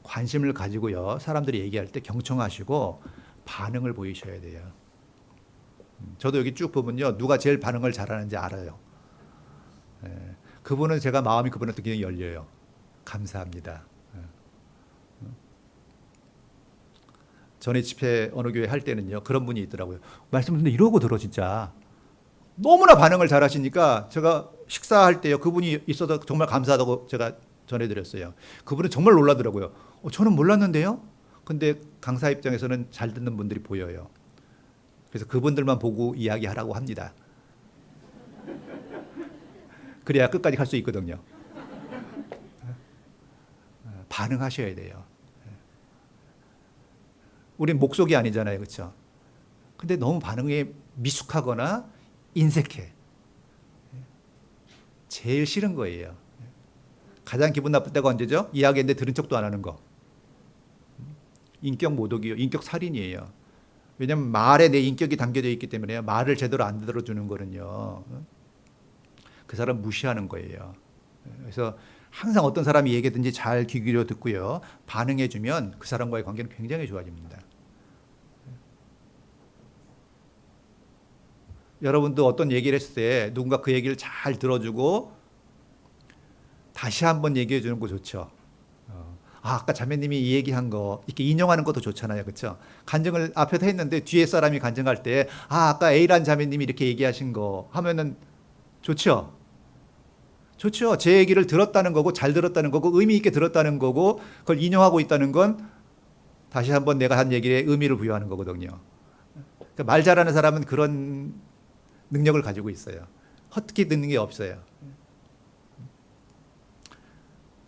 관심을 가지고요, 사람들이 얘기할 때 경청하시고 반응을 보이셔야 돼요. 저도 여기 쭉 보면요, 누가 제일 반응을 잘하는지 알아요. 그분은 제가 마음이 그분한테 굉장히 열려요. 감사합니다. 전에 집회 어느 교회 할 때는요, 그런 분이 있더라고요. 말씀 듣는데 이러고 들어 진짜. 너무나 반응을 잘하시니까 제가 식사할 때요, 그분이 있어서 정말 감사하다고 제가 전해드렸어요. 그분은 정말 놀라더라고요. 저는 몰랐는데요. 근데 강사 입장에서는 잘 듣는 분들이 보여요. 그래서 그분들만 보고 이야기하라고 합니다. 그래야 끝까지 갈 수 있거든요. 반응하셔야 돼요. 우린 목속이 아니잖아요. 그렇죠? 근데 너무 반응에 미숙하거나 인색해. 제일 싫은 거예요. 가장 기분 나쁠 때가 언제죠? 이야기했는데 들은 척도 안 하는 거. 인격 모독이요. 인격 살인이에요. 왜냐하면 말에 내 인격이 담겨져 있기 때문에 말을 제대로 안 들어주는 거는요, 그 사람 무시하는 거예요. 그래서 항상 어떤 사람이 얘기든지 잘 귀 기울여 듣고요, 반응해주면 그 사람과의 관계는 굉장히 좋아집니다. 여러분도 어떤 얘기를 했을 때 누군가 그 얘기를 잘 들어주고 다시 한번 얘기해 주는 거 좋죠. 아까 자매님이 이 얘기한 거 이렇게 인용하는 것도 좋잖아요. 그렇죠? 간증을 앞에서 했는데 뒤에 사람이 간증할 때 아까 A란 자매님이 이렇게 얘기하신 거 하면은 좋죠? 좋죠. 제 얘기를 들었다는 거고 잘 들었다는 거고 의미 있게 들었다는 거고 그걸 인용하고 있다는 건 다시 한번 내가 한 얘기에 의미를 부여하는 거거든요. 그러니까 말 잘하는 사람은 그런 능력을 가지고 있어요. 헛기 듣는 게 없어요.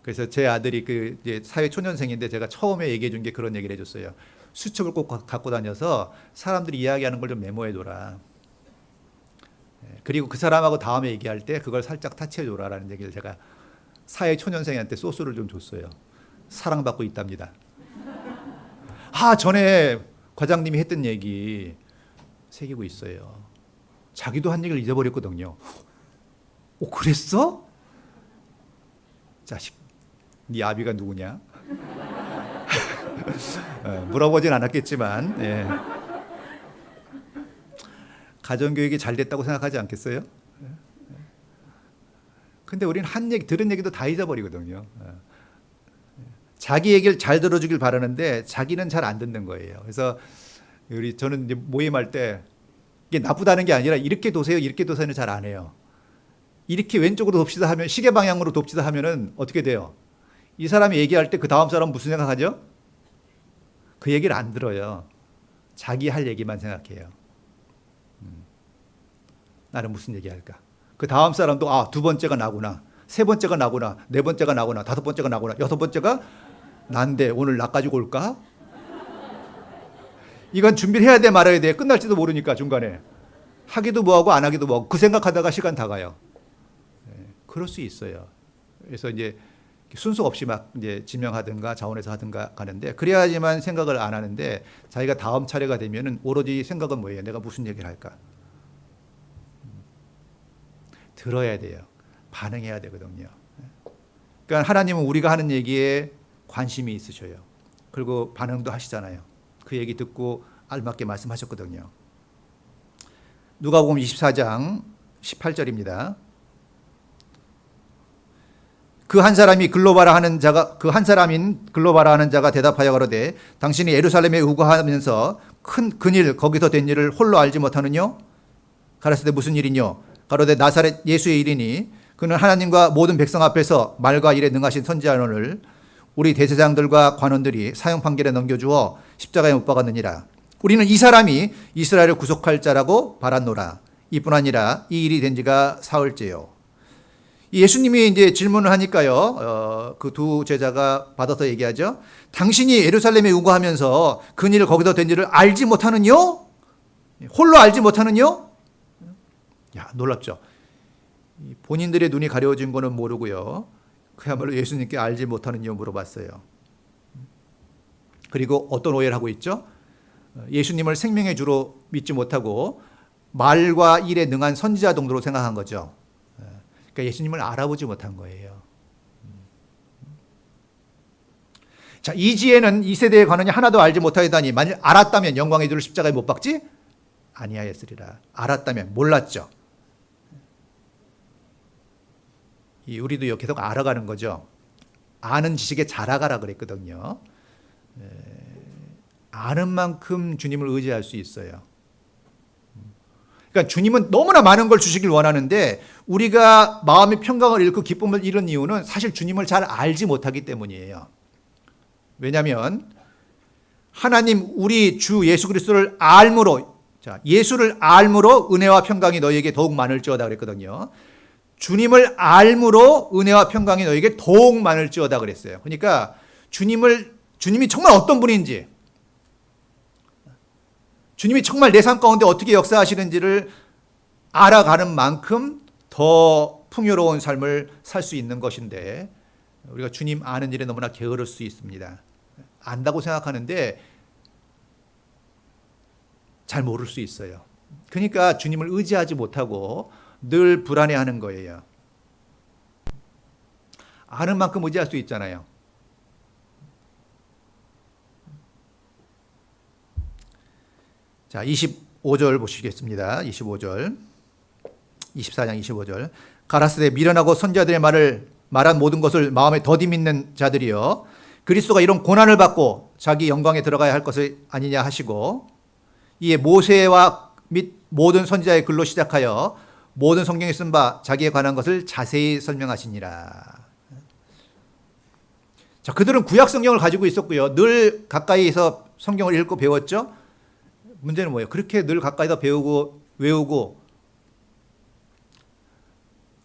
그래서 제 아들이 그 이제 사회 초년생인데 제가 처음에 얘기해 준 게 그런 얘기를 해줬어요. 수첩을 꼭 갖고 다녀서 사람들이 이야기하는 걸 좀 메모해둬라. 그리고 그 사람하고 다음에 얘기할 때 그걸 살짝 타치해줘라라는 얘기를 제가 사회 초년생한테 소스를 좀 줬어요. 사랑받고 있답니다. 전에 과장님이 했던 얘기 새기고 있어요. 자기도 한 얘기를 잊어버렸거든요. 그랬어? 자식, 네 아비가 누구냐? 물어보진 않았겠지만, 예. 가정교육이 잘 됐다고 생각하지 않겠어요? 근데 우리는 한 얘기, 들은 얘기도 다 잊어버리거든요. 자기 얘기를 잘 들어주길 바라는데 자기는 잘 안 듣는 거예요. 그래서 저는 이제 모임할 때 이게 나쁘다는 게 아니라 이렇게 도세요, 이렇게 도세요는 잘 안 해요. 이렇게 왼쪽으로 돕시다 하면, 시계 방향으로 돕시다 하면은 어떻게 돼요? 이 사람이 얘기할 때 그 다음 사람은 무슨 생각하죠? 그 얘기를 안 들어요. 자기 할 얘기만 생각해요. 나는 무슨 얘기할까? 그 다음 사람도 두 번째가 나구나, 세 번째가 나구나, 네 번째가 나구나, 다섯 번째가 나구나, 여섯 번째가 난데 오늘 나 가지고 올까? 이건 준비를 해야 돼 말아야 돼. 끝날지도 모르니까 중간에 하기도 뭐하고 안 하기도 뭐하고 그 생각하다가 시간 다 가요. 그럴 수 있어요. 그래서 이제 순서 없이 막 이제 지명하든가 자원해서 하든가 가는데, 그래야지만 생각을 안 하는데, 자기가 다음 차례가 되면은 오로지 생각은 뭐예요? 내가 무슨 얘기를 할까? 들어야 돼요. 반응해야 되거든요. 그러니까 하나님은 우리가 하는 얘기에 관심이 있으셔요. 그리고 반응도 하시잖아요. 그 얘기 듣고 알맞게 말씀하셨거든요. 누가복음 24장 18절입니다. 그 한 사람인 글로바라 하는 자가 대답하여 가로되 당신이 예루살렘에 우거하면서 큰 근일 거기서 된 일을 홀로 알지 못하느뇨? 가라사대 무슨 일이뇨? 가로되 나사렛 예수의 일이니 그는 하나님과 모든 백성 앞에서 말과 일에 능하신 선지자를 우리 대제사장들과 관원들이 사형 판결에 넘겨주어 십자가에 못 박았느니라. 우리는 이 사람이 이스라엘을 구속할 자라고 바랐노라. 이뿐 아니라 이 일이 된 지가 사흘째요. 예수님이 이제 질문을 하니까요, 그 두 제자가 받아서 얘기하죠. 당신이 예루살렘에 우거하면서 그 일을 거기서 된 일을 알지 못하느뇨? 홀로 알지 못하느뇨? 야, 놀랍죠. 본인들의 눈이 가려워진 거는 모르고요, 그야말로 예수님께 알지 못하느뇨 물어봤어요. 그리고 어떤 오해를 하고 있죠? 예수님을 생명의 주로 믿지 못하고 말과 일에 능한 선지자 정도로 생각한 거죠. 그러니까 예수님을 알아보지 못한 거예요. 자, 이지혜는 이 세대의 관원이 하나도 알지 못하였다니 만일 알았다면 영광의 주를 십자가에 못 박지 아니하였으리라. 알았다면, 몰랐죠. 우리도 계속 알아가는 거죠. 아는 지식에 자라가라 그랬거든요. 아는 만큼 주님을 의지할 수 있어요. 그러니까 주님은 너무나 많은 걸 주시길 원하는데 우리가 마음의 평강을 잃고 기쁨을 잃은 이유는 사실 주님을 잘 알지 못하기 때문이에요. 왜냐하면 하나님 우리 주 예수 그리스도를 알므로, 예수를 알므로 은혜와 평강이 너희에게 더욱 많을지어다 그랬거든요. 주님을 알므로 은혜와 평강이 너희에게 더욱 많을지어다 그랬어요. 그러니까 주님이 정말 어떤 분인지, 주님이 정말 내 삶 가운데 어떻게 역사하시는지를 알아가는 만큼 더 풍요로운 삶을 살 수 있는 것인데, 우리가 주님 아는 일에 너무나 게으를 수 있습니다. 안다고 생각하는데 잘 모를 수 있어요. 그러니까 주님을 의지하지 못하고 늘 불안해하는 거예요. 아는 만큼 의지할 수 있잖아요. 자, 25절 보시겠습니다. 25절. 24장 25절. 가라사대 미련하고 선지자들의 말한 모든 것을 마음에 더디 믿는 자들이여, 그리스도가 이런 고난을 받고 자기 영광에 들어가야 할 것을 아니냐 하시고, 이에 모세와 및 모든 선지자의 글로 시작하여 모든 성경에 쓴 바 자기에 관한 것을 자세히 설명하시니라. 자, 그들은 구약 성경을 가지고 있었고요. 늘 가까이에서 성경을 읽고 배웠죠. 문제는 뭐예요? 그렇게 늘 가까이서 배우고 외우고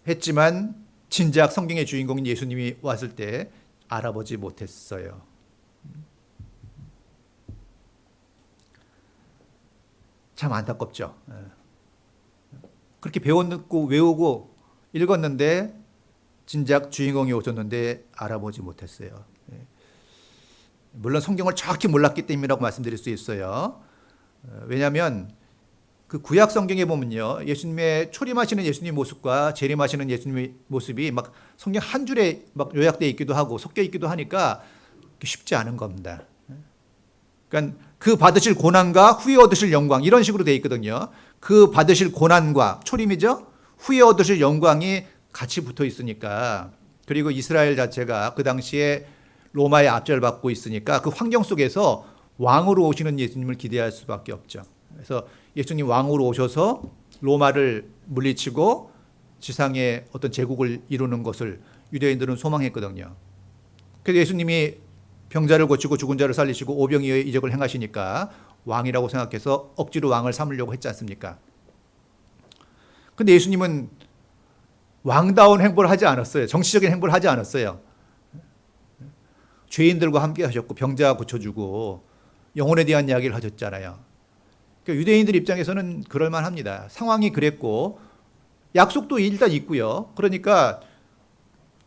했지만 진작 성경의 주인공인 예수님이 왔을 때 알아보지 못했어요. 참 안타깝죠. 그렇게 배웠고 외우고 읽었는데 진작 주인공이 오셨는데 알아보지 못했어요. 물론 성경을 정확히 몰랐기 때문이라고 말씀드릴 수 있어요. 왜냐하면 그 구약 성경에 보면요, 예수님의 초림하시는 예수님 모습과 재림하시는 예수님의 모습이 막 성경 한 줄에 막 요약되어 있기도 하고 섞여 있기도 하니까 쉽지 않은 겁니다. 그러니까 그 받으실 고난과 후에 얻으실 영광 이런 식으로 되어 있거든요. 그 받으실 고난과 초림이죠. 후에 얻으실 영광이 같이 붙어 있으니까 그리고 이스라엘 자체가 그 당시에 로마의 압제를 받고 있으니까 그 환경 속에서 왕으로 오시는 예수님을 기대할 수밖에 없죠. 그래서 예수님 왕으로 오셔서 로마를 물리치고 지상에 어떤 제국을 이루는 것을 유대인들은 소망했거든요. 그래서 예수님이 병자를 고치고 죽은 자를 살리시고 오병이어의 이적을 행하시니까 왕이라고 생각해서 억지로 왕을 삼으려고 했지 않습니까? 근데 예수님은 왕다운 행보를 하지 않았어요. 정치적인 행보를 하지 않았어요. 죄인들과 함께 하셨고 병자 고쳐주고 영혼에 대한 이야기를 하셨잖아요. 그러니까 유대인들 입장에서는 그럴만합니다. 상황이 그랬고 약속도 일단 있고요. 그러니까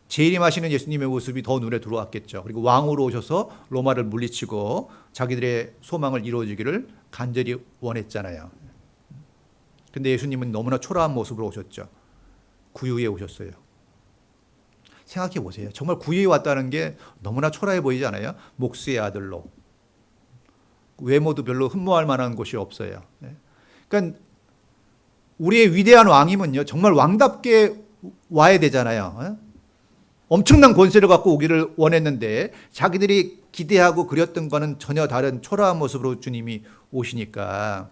재림하시는 예수님의 모습이 더 눈에 들어왔겠죠. 그리고 왕으로 오셔서 로마를 물리치고 자기들의 소망을 이루어지기를 간절히 원했잖아요. 근데 예수님은 너무나 초라한 모습으로 오셨죠. 구유에 오셨어요. 생각해 보세요. 정말 구유에 왔다는 게 너무나 초라해 보이지 않아요? 목수의 아들로. 외모도 별로 흠모할 만한 곳이 없어요. 그러니까 우리의 위대한 왕임은요, 정말 왕답게 와야 되잖아요. 엄청난 권세를 갖고 오기를 원했는데 자기들이 기대하고 그렸던 거는 전혀 다른 초라한 모습으로 주님이 오시니까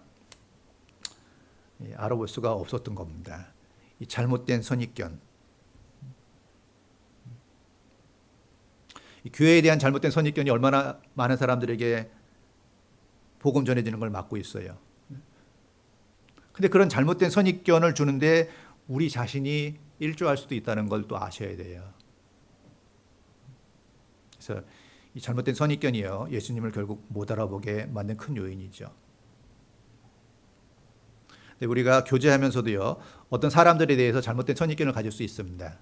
알아볼 수가 없었던 겁니다. 이 잘못된 선입견. 이 교회에 대한 잘못된 선입견이 얼마나 많은 사람들에게 복음 전해지는 걸 막고 있어요. 근데 그런 잘못된 선입견을 주는데 우리 자신이 일조할 수도 있다는 걸 또 아셔야 돼요. 그래서 이 잘못된 선입견이요, 예수님을 결국 못 알아보게 만든 큰 요인이죠. 근데 우리가 교제하면서도요, 어떤 사람들에 대해서 잘못된 선입견을 가질 수 있습니다.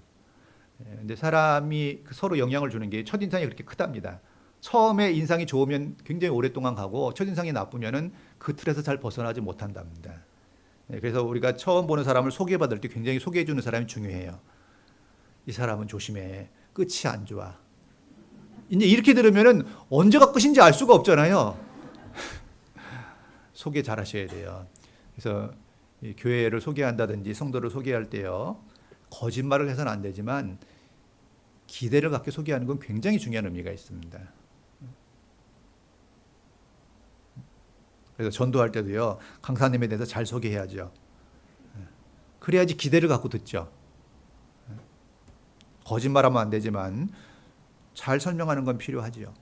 근데 사람이 서로 영향을 주는 게 첫인상이 그렇게 크답니다. 처음에 인상이 좋으면 굉장히 오랫동안 가고 첫인상이 나쁘면은 그 틀에서 잘 벗어나지 못한답니다. 그래서 우리가 처음 보는 사람을 소개받을 때 굉장히 소개해 주는 사람이 중요해요. 이 사람은 조심해. 끝이 안 좋아. 이제 이렇게 들으면은 언제가 끝인지 알 수가 없잖아요. 소개 잘 하셔야 돼요. 그래서 이 교회를 소개한다든지 성도를 소개할 때요, 거짓말을 해서는 안 되지만 기대를 갖게 소개하는 건 굉장히 중요한 의미가 있습니다. 그래서 전도할 때도요, 강사님에 대해서 잘 소개해야죠. 그래야지 기대를 갖고 듣죠. 거짓말하면 안 되지만 잘 설명하는 건 필요하지요.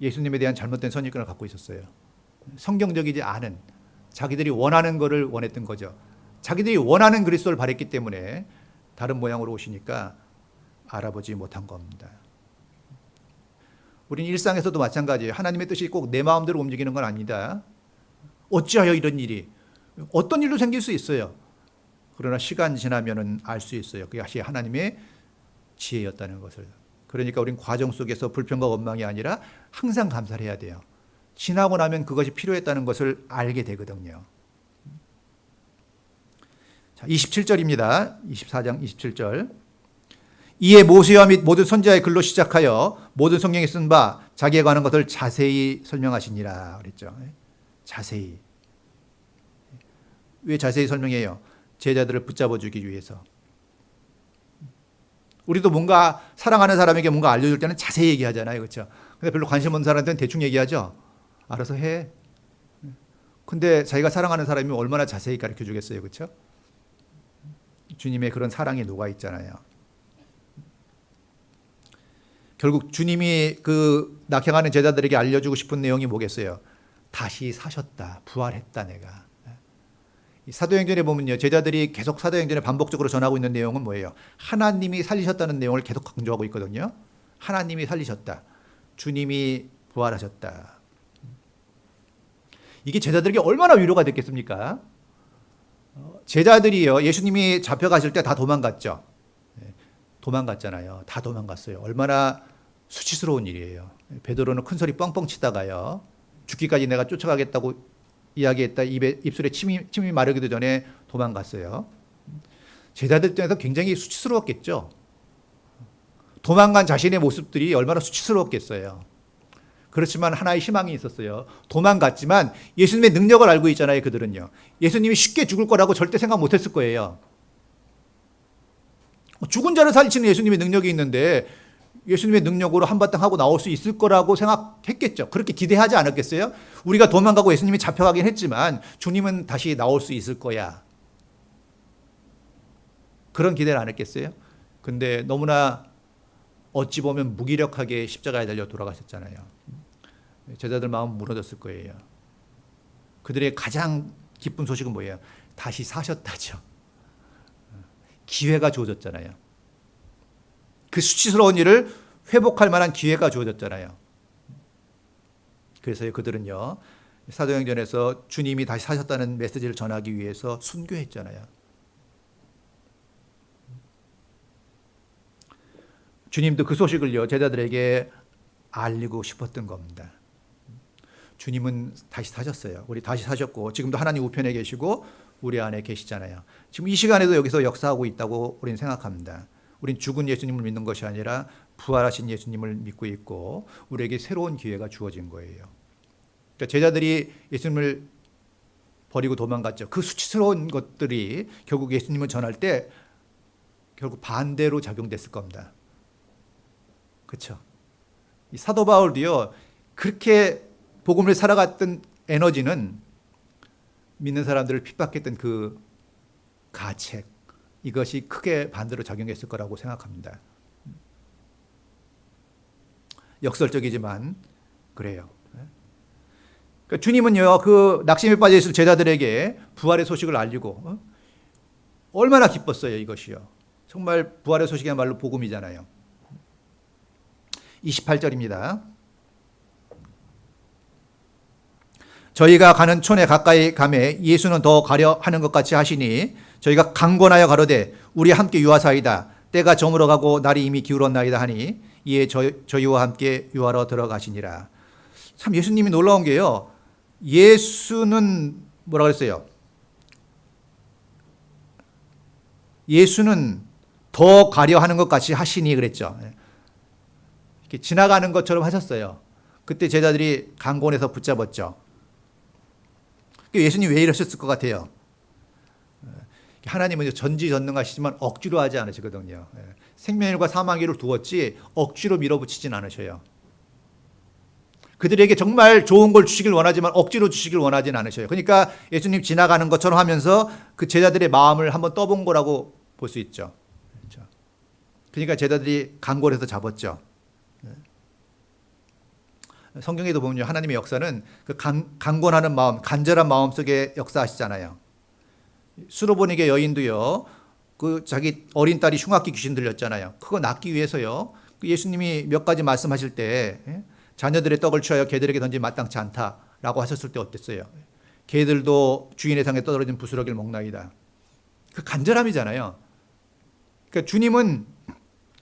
예수님에 대한 잘못된 선입견을 갖고 있었어요. 성경적이지 않은, 자기들이 원하는 것을 원했던 거죠. 자기들이 원하는 그리스도를 바랬기 때문에 다른 모양으로 오시니까 알아보지 못한 겁니다. 우리는 일상에서도 마찬가지예요. 하나님의 뜻이 꼭 내 마음대로 움직이는 건 아니다. 어찌하여 이런 일이, 어떤 일도 생길 수 있어요. 그러나 시간 지나면은 알 수 있어요. 그것이 하나님의 지혜였다는 것을. 그러니까 우린 과정 속에서 불평과 원망이 아니라 항상 감사를 해야 돼요. 지나고 나면 그것이 필요했다는 것을 알게 되거든요. 자, 27절입니다. 24장 27절. 이에 모세와 및 모든 선지자의 글로 시작하여 모든 성경에 쓴 바 자기에 관한 것을 자세히 설명하시니라 그랬죠. 자세히. 왜 자세히 설명해요? 제자들을 붙잡아 주기 위해서. 우리도 뭔가 사랑하는 사람에게 뭔가 알려줄 때는 자세히 얘기하잖아요. 그렇죠? 근데 별로 관심 없는 사람한테는 대충 얘기하죠. 알아서 해. 근데 자기가 사랑하는 사람이 얼마나 자세히 가르쳐 주겠어요. 그렇죠? 주님의 그런 사랑이 녹아 있잖아요. 결국 주님이 그 낙향하는 제자들에게 알려주고 싶은 내용이 뭐겠어요? 다시 사셨다. 부활했다 내가. 사도행전에 보면요, 제자들이 계속 사도행전에 반복적으로 전하고 있는 내용은 뭐예요? 하나님이 살리셨다는 내용을 계속 강조하고 있거든요. 하나님이 살리셨다. 주님이 부활하셨다. 이게 제자들에게 얼마나 위로가 됐겠습니까? 제자들이요, 예수님이 잡혀가실 때 다 도망갔죠. 도망갔잖아요. 다 도망갔어요. 얼마나 수치스러운 일이에요. 베드로는 큰 소리 뻥뻥 치다가요, 죽기까지 내가 쫓아가겠다고 이야기했다 입술에 침이 마르기도 전에 도망갔어요. 제자들 입장에서 굉장히 수치스러웠겠죠. 도망간 자신의 모습들이 얼마나 수치스러웠겠어요. 그렇지만 하나의 희망이 있었어요. 도망갔지만 예수님의 능력을 알고 있잖아요. 그들은요. 예수님이 쉽게 죽을 거라고 절대 생각 못했을 거예요. 죽은 자를 살리시는 예수님의 능력이 있는데 예수님의 능력으로 한바탕 하고 나올 수 있을 거라고 생각했겠죠. 그렇게 기대하지 않았겠어요? 우리가 도망가고 예수님이 잡혀가긴 했지만 주님은 다시 나올 수 있을 거야. 그런 기대를 안 했겠어요? 근데 너무나 어찌 보면 무기력하게 십자가에 달려 돌아가셨잖아요. 제자들 마음 무너졌을 거예요. 그들의 가장 기쁜 소식은 뭐예요? 다시 사셨다죠. 기회가 주어졌잖아요. 그 수치스러운 일을 회복할 만한 기회가 주어졌잖아요. 그래서 그들은요, 사도행전에서 주님이 다시 사셨다는 메시지를 전하기 위해서 순교했잖아요. 주님도 그 소식을요, 제자들에게 알리고 싶었던 겁니다. 주님은 다시 사셨어요. 우리 다시 사셨고, 지금도 하나님 우편에 계시고, 우리 안에 계시잖아요. 지금 이 시간에도 여기서 역사하고 있다고 우리는 생각합니다. 우린 죽은 예수님을 믿는 것이 아니라 부활하신 예수님을 믿고 있고, 우리에게 새로운 기회가 주어진 거예요. 그러니까 제자들이 예수님을 버리고 도망갔죠. 그 수치스러운 것들이 결국 예수님을 전할 때 결국 반대로 작용됐을 겁니다. 그렇죠? 이 사도 바울도요, 그렇게 복음을 살아갔던 에너지는 믿는 사람들을 핍박했던 그 가책, 이것이 크게 반대로 작용했을 거라고 생각합니다. 역설적이지만 그래요. 그러니까 주님은요, 그 낙심에 빠져 있을 제자들에게 부활의 소식을 알리고 얼마나 기뻤어요, 이것이요. 정말 부활의 소식이야말로 복음이잖아요. 28절입니다. 저희가 가는 촌에 가까이 가매 예수는 더 가려 하는 것 같이 하시니 저희가 강권하여 가로되 우리 함께 유하사이다. 때가 저물어가고 날이 이미 기울었나이다 하니 이에 저희와 함께 유하러 들어가시니라. 참 예수님이 놀라운 게요. 예수는 뭐라 그랬어요? 예수는 더 가려 하는 것 같이 하시니 그랬죠. 이렇게 지나가는 것처럼 하셨어요. 그때 제자들이 강권해서 붙잡았죠. 예수님 왜 이러셨을 것 같아요? 하나님은 전지전능하시지만 억지로 하지 않으시거든요. 생명일과 사망일을 두었지 억지로 밀어붙이진 않으셔요. 그들에게 정말 좋은 걸 주시길 원하지만 억지로 주시길 원하진 않으셔요. 그러니까 예수님 지나가는 것처럼 하면서 그 제자들의 마음을 한번 떠본 거라고 볼 수 있죠. 그렇죠? 그러니까 제자들이 강권해서 잡았죠. 성경에도 보면 하나님의 역사는 그 강권하는 마음, 간절한 마음 속에 역사하시잖아요. 수로보니게 여인도요, 그 자기 어린 딸이 흉악기 귀신 들렸잖아요. 그거 낫기 위해서요, 예수님이 몇 가지 말씀하실 때 자녀들의 떡을 취하여 개들에게 던지면 마땅치 않다라고 하셨을 때 어땠어요? 개들도 주인의 상에 떨어진 부스러기를 먹나이다. 그 간절함이잖아요. 그러니까 주님은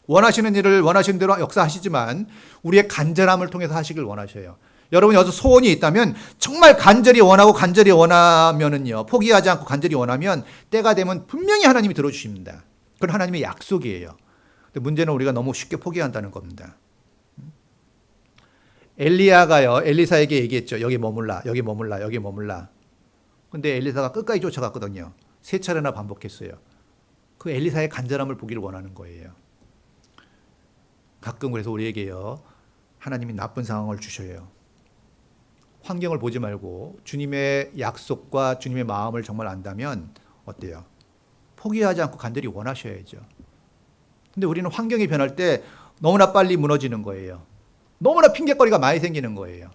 원하시는 일을 원하시는 대로 역사하시지만 우리의 간절함을 통해서 하시길 원하셔요. 여러분이 어서 소원이 있다면 정말 간절히 원하고 간절히 원하면은요, 포기하지 않고 간절히 원하면 때가 되면 분명히 하나님이 들어주십니다. 그건 하나님의 약속이에요. 근데 문제는 우리가 너무 쉽게 포기한다는 겁니다. 엘리야가요, 엘리사에게 얘기했죠. 여기 머물라, 여기 머물라, 여기 머물라. 근데 엘리사가 끝까지 쫓아갔거든요. 3차례나 반복했어요. 그 엘리사의 간절함을 보기를 원하는 거예요. 가끔 그래서 우리에게요, 하나님이 나쁜 상황을 주셔요. 환경을 보지 말고 주님의 약속과 주님의 마음을 정말 안다면 어때요? 포기하지 않고 간절히 원하셔야죠. 근데 우리는 환경이 변할 때 너무나 빨리 무너지는 거예요. 너무나 핑계거리가 많이 생기는 거예요.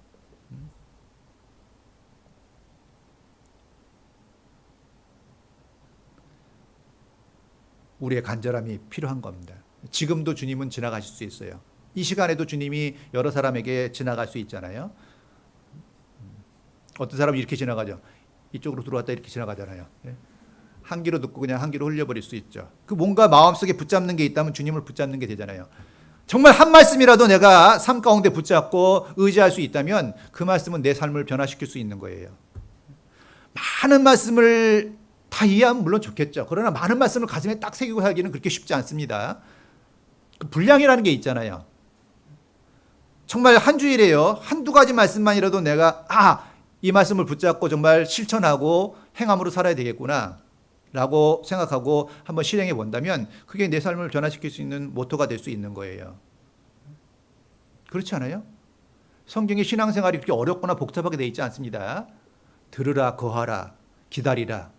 우리의 간절함이 필요한 겁니다. 지금도 주님은 지나가실 수 있어요. 이 시간에도 주님이 여러 사람에게 지나갈 수 있잖아요. 어떤 사람은 이렇게 지나가죠. 이쪽으로 들어왔다 이렇게 지나가잖아요. 한 귀로 듣고 그냥 한 귀로 흘려버릴 수 있죠. 그 뭔가 마음속에 붙잡는 게 있다면 주님을 붙잡는 게 되잖아요. 정말 한 말씀이라도 내가 삶 가운데 붙잡고 의지할 수 있다면 그 말씀은 내 삶을 변화시킬 수 있는 거예요. 많은 말씀을 다 이해하면 물론 좋겠죠. 그러나 많은 말씀을 가슴에 딱 새기고 살기는 그렇게 쉽지 않습니다. 그 분량이라는 게 있잖아요. 정말 한 주일에요. 한두 가지 말씀만이라도 내가 이 말씀을 붙잡고 정말 실천하고 행함으로 살아야 되겠구나 라고 생각하고 한번 실행해 본다면 그게 내 삶을 변화시킬 수 있는 모토가 될 수 있는 거예요. 그렇지 않아요? 성경의 신앙생활이 그렇게 어렵거나 복잡하게 되어 있지 않습니다. 들으라, 거하라, 기다리라.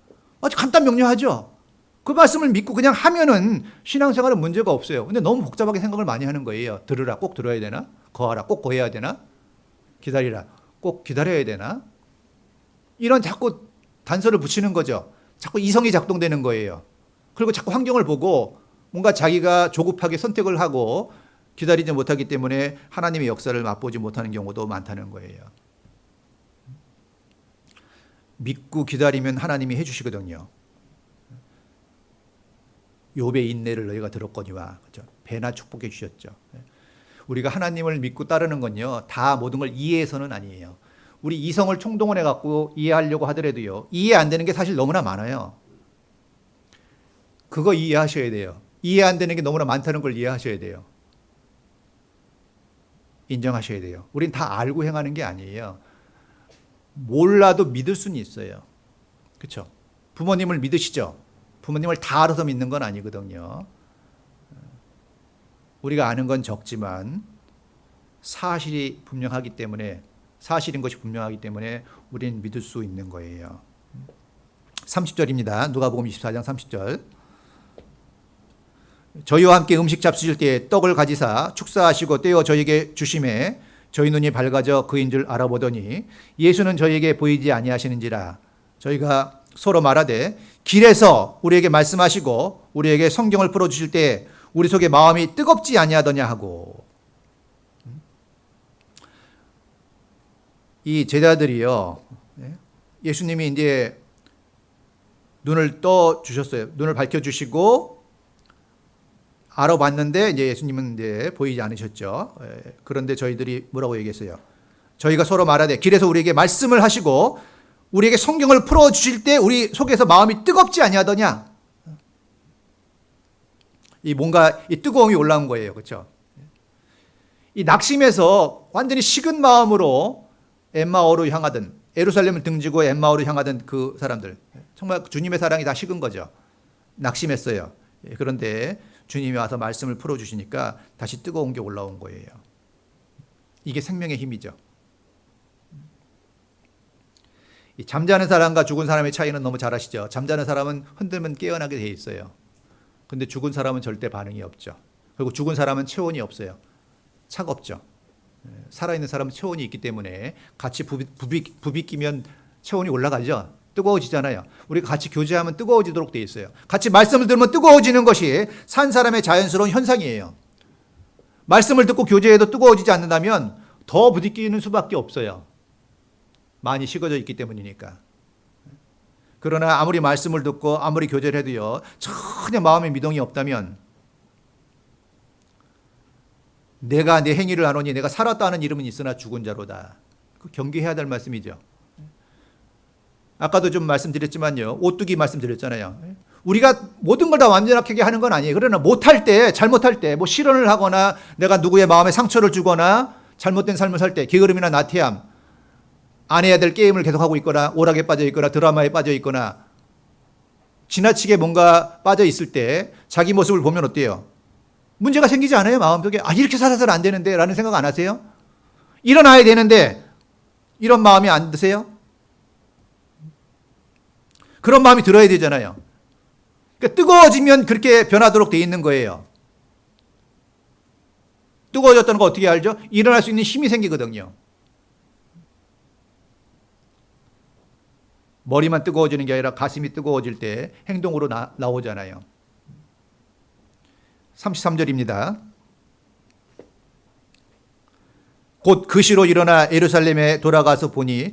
아주 간단 명료하죠? 그 말씀을 믿고 그냥 하면은 신앙생활은 문제가 없어요. 근데 너무 복잡하게 생각을 많이 하는 거예요. 들으라, 꼭 들어야 되나? 거하라, 꼭 거해야 되나? 기다리라, 꼭 기다려야 되나? 이런 자꾸 단서를 붙이는 거죠. 자꾸 이성이 작동되는 거예요. 그리고 자꾸 환경을 보고 뭔가 자기가 조급하게 선택을 하고 기다리지 못하기 때문에 하나님의 역사를 맛보지 못하는 경우도 많다는 거예요. 믿고 기다리면 하나님이 해주시거든요. 욥의 인내를 너희가 들었거니와, 그렇죠? 배나 축복해 주셨죠. 우리가 하나님을 믿고 따르는 건요, 다 모든 걸 이해해서는 아니에요. 우리 이성을 총동원해 갖고 이해하려고 하더라도요, 이해 안 되는 게 사실 너무나 많아요. 그거 이해하셔야 돼요. 이해 안 되는 게 너무나 많다는 걸 이해하셔야 돼요. 인정하셔야 돼요. 우린 다 알고 행하는 게 아니에요. 몰라도 믿을 수는 있어요. 그렇죠? 부모님을 믿으시죠? 부모님을 다 알아서 믿는 건 아니거든요. 우리가 아는 건 적지만 사실이 분명하기 때문에, 사실인 것이 분명하기 때문에 우리는 믿을 수 있는 거예요. 30절입니다. 누가복음 24장 30절. 저희와 함께 음식 잡수실 때에 떡을 가지사 축사하시고 떼어 저희에게 주심에 저희 눈이 밝아져 그인 줄 알아보더니 예수는 저희에게 보이지 아니하시는지라. 저희가 서로 말하되 길에서 우리에게 말씀하시고 우리에게 성경을 풀어주실 때 우리 속에 마음이 뜨겁지 아니하더냐 하고. 이 제자들이요, 예수님이 이제 눈을 떠 주셨어요. 눈을 밝혀 주시고 알아봤는데 이제 예수님은 이제 보이지 않으셨죠. 그런데 저희들이 뭐라고 얘기했어요? 저희가 서로 말하되 길에서 우리에게 말씀을 하시고 우리에게 성경을 풀어 주실 때 우리 속에서 마음이 뜨겁지 아니하더냐? 이 뭔가 이 뜨거움이 올라온 거예요. 그렇죠? 이 낙심해서 완전히 식은 마음으로 엠마오로 향하던, 예루살렘을 등지고 엠마오로 향하던 그 사람들, 정말 주님의 사랑이 다 식은 거죠. 낙심했어요. 그런데 주님이 와서 말씀을 풀어주시니까 다시 뜨거운 게 올라온 거예요. 이게 생명의 힘이죠. 이 잠자는 사람과 죽은 사람의 차이는 너무 잘 아시죠? 잠자는 사람은 흔들면 깨어나게 돼 있어요. 근데 죽은 사람은 절대 반응이 없죠. 그리고 죽은 사람은 체온이 없어요. 차갑죠. 살아있는 사람은 체온이 있기 때문에 같이 부비끼면 체온이 올라가죠. 뜨거워지잖아요. 우리가 같이 교제하면 뜨거워지도록 돼 있어요. 같이 말씀을 들으면 뜨거워지는 것이 산 사람의 자연스러운 현상이에요. 말씀을 듣고 교제해도 뜨거워지지 않는다면 더 부딪히는 수밖에 없어요. 많이 식어져 있기 때문이니까. 그러나 아무리 말씀을 듣고 아무리 교제를 해도요, 전혀 마음에 미동이 없다면 내가 내 행위를 하노니 내가 살았다는 이름은 있으나 죽은 자로다. 그 경계해야 될 말씀이죠. 아까도 좀 말씀드렸지만요, 오뚜기 말씀드렸잖아요. 우리가 모든 걸 다 완전하게 하는 건 아니에요. 그러나 못할 때, 잘못할 때, 뭐 실언을 하거나 내가 누구의 마음에 상처를 주거나 잘못된 삶을 살 때, 게으름이나 나태함, 안 해야 될 게임을 계속하고 있거나 오락에 빠져 있거나 드라마에 빠져 있거나 지나치게 뭔가 빠져 있을 때 자기 모습을 보면 어때요? 문제가 생기지 않아요? 마음속에 이렇게 살아서는 안 되는데 라는 생각 안 하세요? 일어나야 되는데 이런 마음이 안 드세요? 그런 마음이 들어야 되잖아요. 그러니까 뜨거워지면 그렇게 변하도록 돼 있는 거예요. 뜨거워졌다는 거 어떻게 알죠? 일어날 수 있는 힘이 생기거든요. 머리만 뜨거워지는 게 아니라 가슴이 뜨거워질 때 행동으로 나오잖아요. 33절입니다. 곧 그 시로 일어나 예루살렘에 돌아가 보니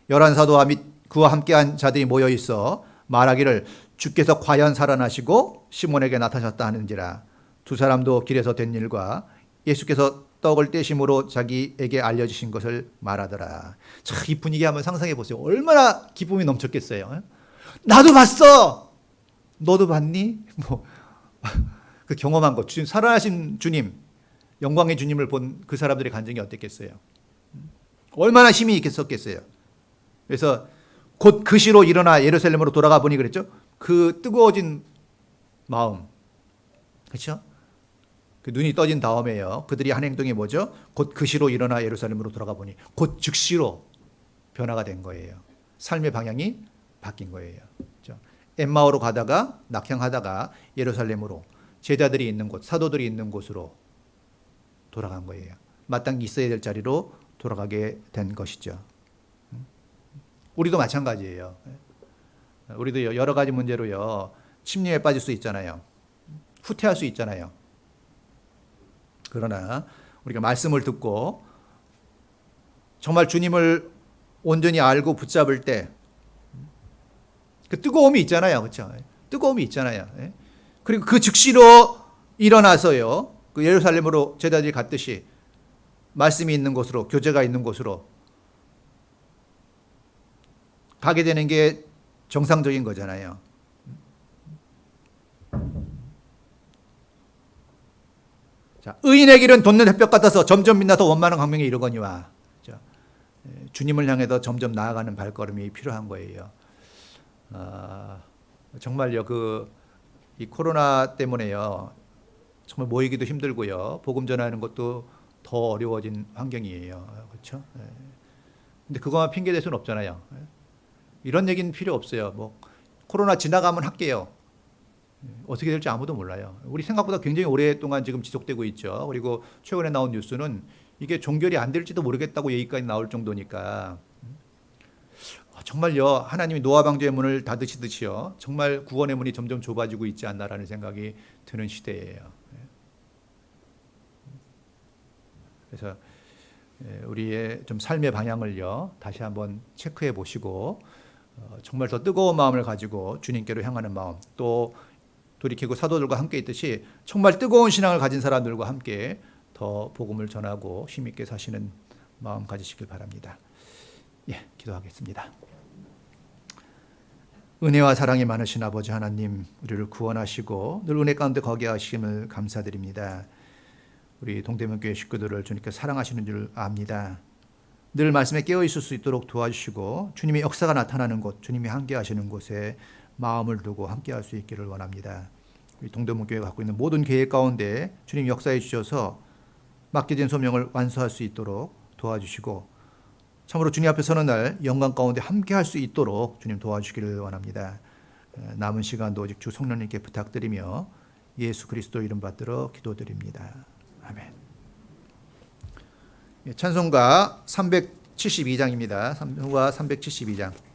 11사도와 및 그와 함께한 자들이 모여 있어 말하기를 주께서 과연 살아나시고 시몬에게 나타나셨다 하는지라. 두 사람도 길에서 된 일과 예수께서 떡을 떼심으로 자기에게 알려주신 것을 말하더라. 참, 이 분위기 한번 상상해 보세요. 얼마나 기쁨이 넘쳤겠어요. 나도 봤어. 너도 봤니? 뭐 그 경험한 것, 살아나신 주님, 영광의 주님을 본 그 사람들의 감정이 어땠겠어요? 얼마나 힘이 있겠었겠어요? 그래서 곧 그 시로 일어나 예루살렘으로 돌아가 보니 그랬죠? 그 뜨거워진 마음, 그렇죠? 그 눈이 떠진 다음에요. 그들이 한 행동이 뭐죠? 곧 그 시로 일어나 예루살렘으로 돌아가 보니 곧 즉시로 변화가 된 거예요. 삶의 방향이 바뀐 거예요. 그렇죠? 엠마오로 가다가 낙향하다가 예루살렘으로 제자들이 있는 곳, 사도들이 있는 곳으로 돌아간 거예요. 마땅히 있어야 될 자리로 돌아가게 된 것이죠. 우리도 마찬가지예요. 우리도 여러 가지 문제로요, 침례에 빠질 수 있잖아요. 후퇴할 수 있잖아요. 그러나 우리가 말씀을 듣고 정말 주님을 온전히 알고 붙잡을 때 그 뜨거움이 있잖아요. 그렇죠? 뜨거움이 있잖아요. 그리고 그 즉시로 일어나서요, 그 예루살렘으로 제자들이 갔듯이 말씀이 있는 곳으로, 교제가 있는 곳으로 가게 되는 게 정상적인 거잖아요. 자, 의인의 길은 돋는 햇볕 같아서 점점 빛나서 원만한 광명에 이르거니와. 주님을 향해서 점점 나아가는 발걸음이 필요한 거예요. 정말요, 이 코로나 때문에요, 정말 모이기도 힘들고요, 복음 전하는 것도 더 어려워진 환경이에요. 그렇죠? 근데 그것만 핑계 댈 수는 없잖아요. 이런 얘기는 필요 없어요. 뭐 코로나 지나가면 할게요. 어떻게 될지 아무도 몰라요. 우리 생각보다 굉장히 오랫동안 지금 지속되고 있죠. 그리고 최근에 나온 뉴스는 이게 종결이 안 될지도 모르겠다고 얘기까지 나올 정도니까, 정말요, 하나님이 노아 방주의 문을 닫으시듯이요, 정말 구원의 문이 점점 좁아지고 있지 않나라는 생각이 드는 시대예요. 그래서 우리의 좀 삶의 방향을요, 다시 한번 체크해 보시고, 정말 더 뜨거운 마음을 가지고 주님께로 향하는 마음, 또 돌이키고 사도들과 함께 있듯이 정말 뜨거운 신앙을 가진 사람들과 함께 더 복음을 전하고 힘있게 사시는 마음 가지시길 바랍니다. 예, 기도하겠습니다. 은혜와 사랑이 많으신 아버지 하나님, 우리를 구원하시고 늘 은혜 가운데 거기 하심을 감사드립니다. 우리 동대문교회 식구들을 주님께 사랑하시는 줄 압니다. 늘 말씀에 깨어 있을 수 있도록 도와주시고 주님의 역사가 나타나는 곳, 주님이 함께 하시는 곳에 마음을 두고 함께 할 수 있기를 원합니다. 우리 동대문교회가 갖고 있는 모든 계획 가운데 주님 역사해 주셔서 맡겨진 소명을 완수할 수 있도록 도와주시고, 참으로 주님 앞에 서는 날 영광 가운데 함께 할 수 있도록 주님 도와주시기를 원합니다. 남은 시간도 오직 주 성령님께 부탁드리며 예수 그리스도 이름 받들어 기도드립니다. 아멘. 찬송가 372장입니다. 찬송가 372장.